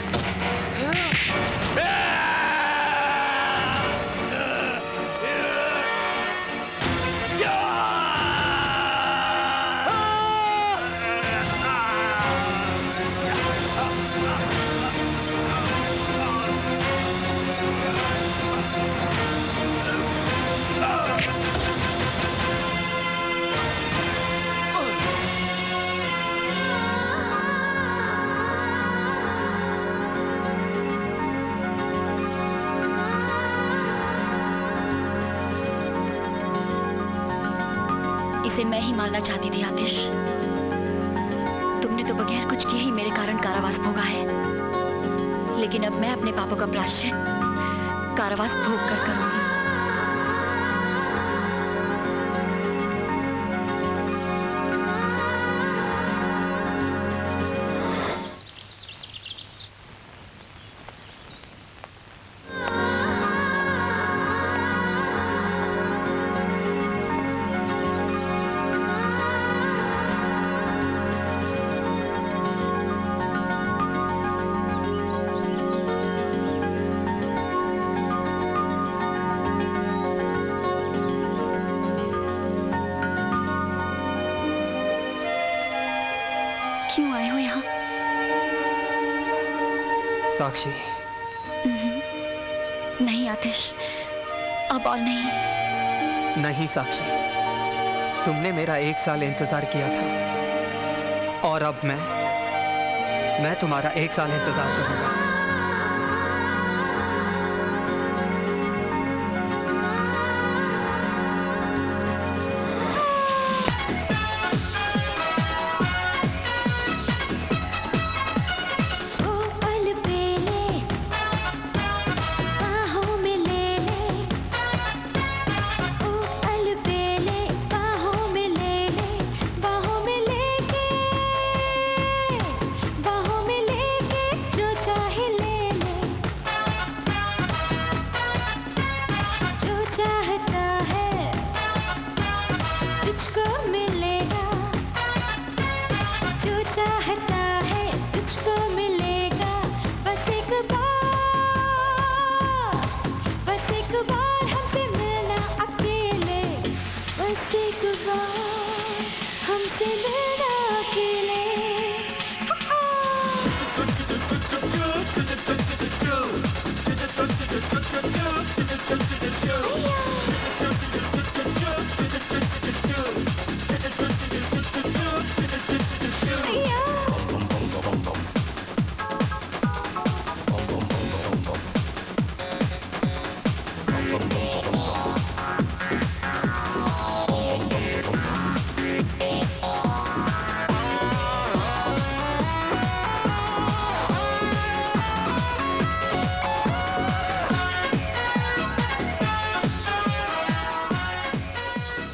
इसे मैं ही मारना चाहती थी आतिश। तुमने तो बगैर कुछ किए ही मेरे कारण कारावास भोगा है, लेकिन अब मैं अपने पापों का प्रायश्चित कारावास भोग कर करूंगी। क्यों आए हो यहाँ? साक्षी। नहीं आतिश, अब और नहीं। नहीं साक्षी, तुमने मेरा 1 साल इंतजार किया था और अब मैं तुम्हारा 1 साल इंतजार करूंगा।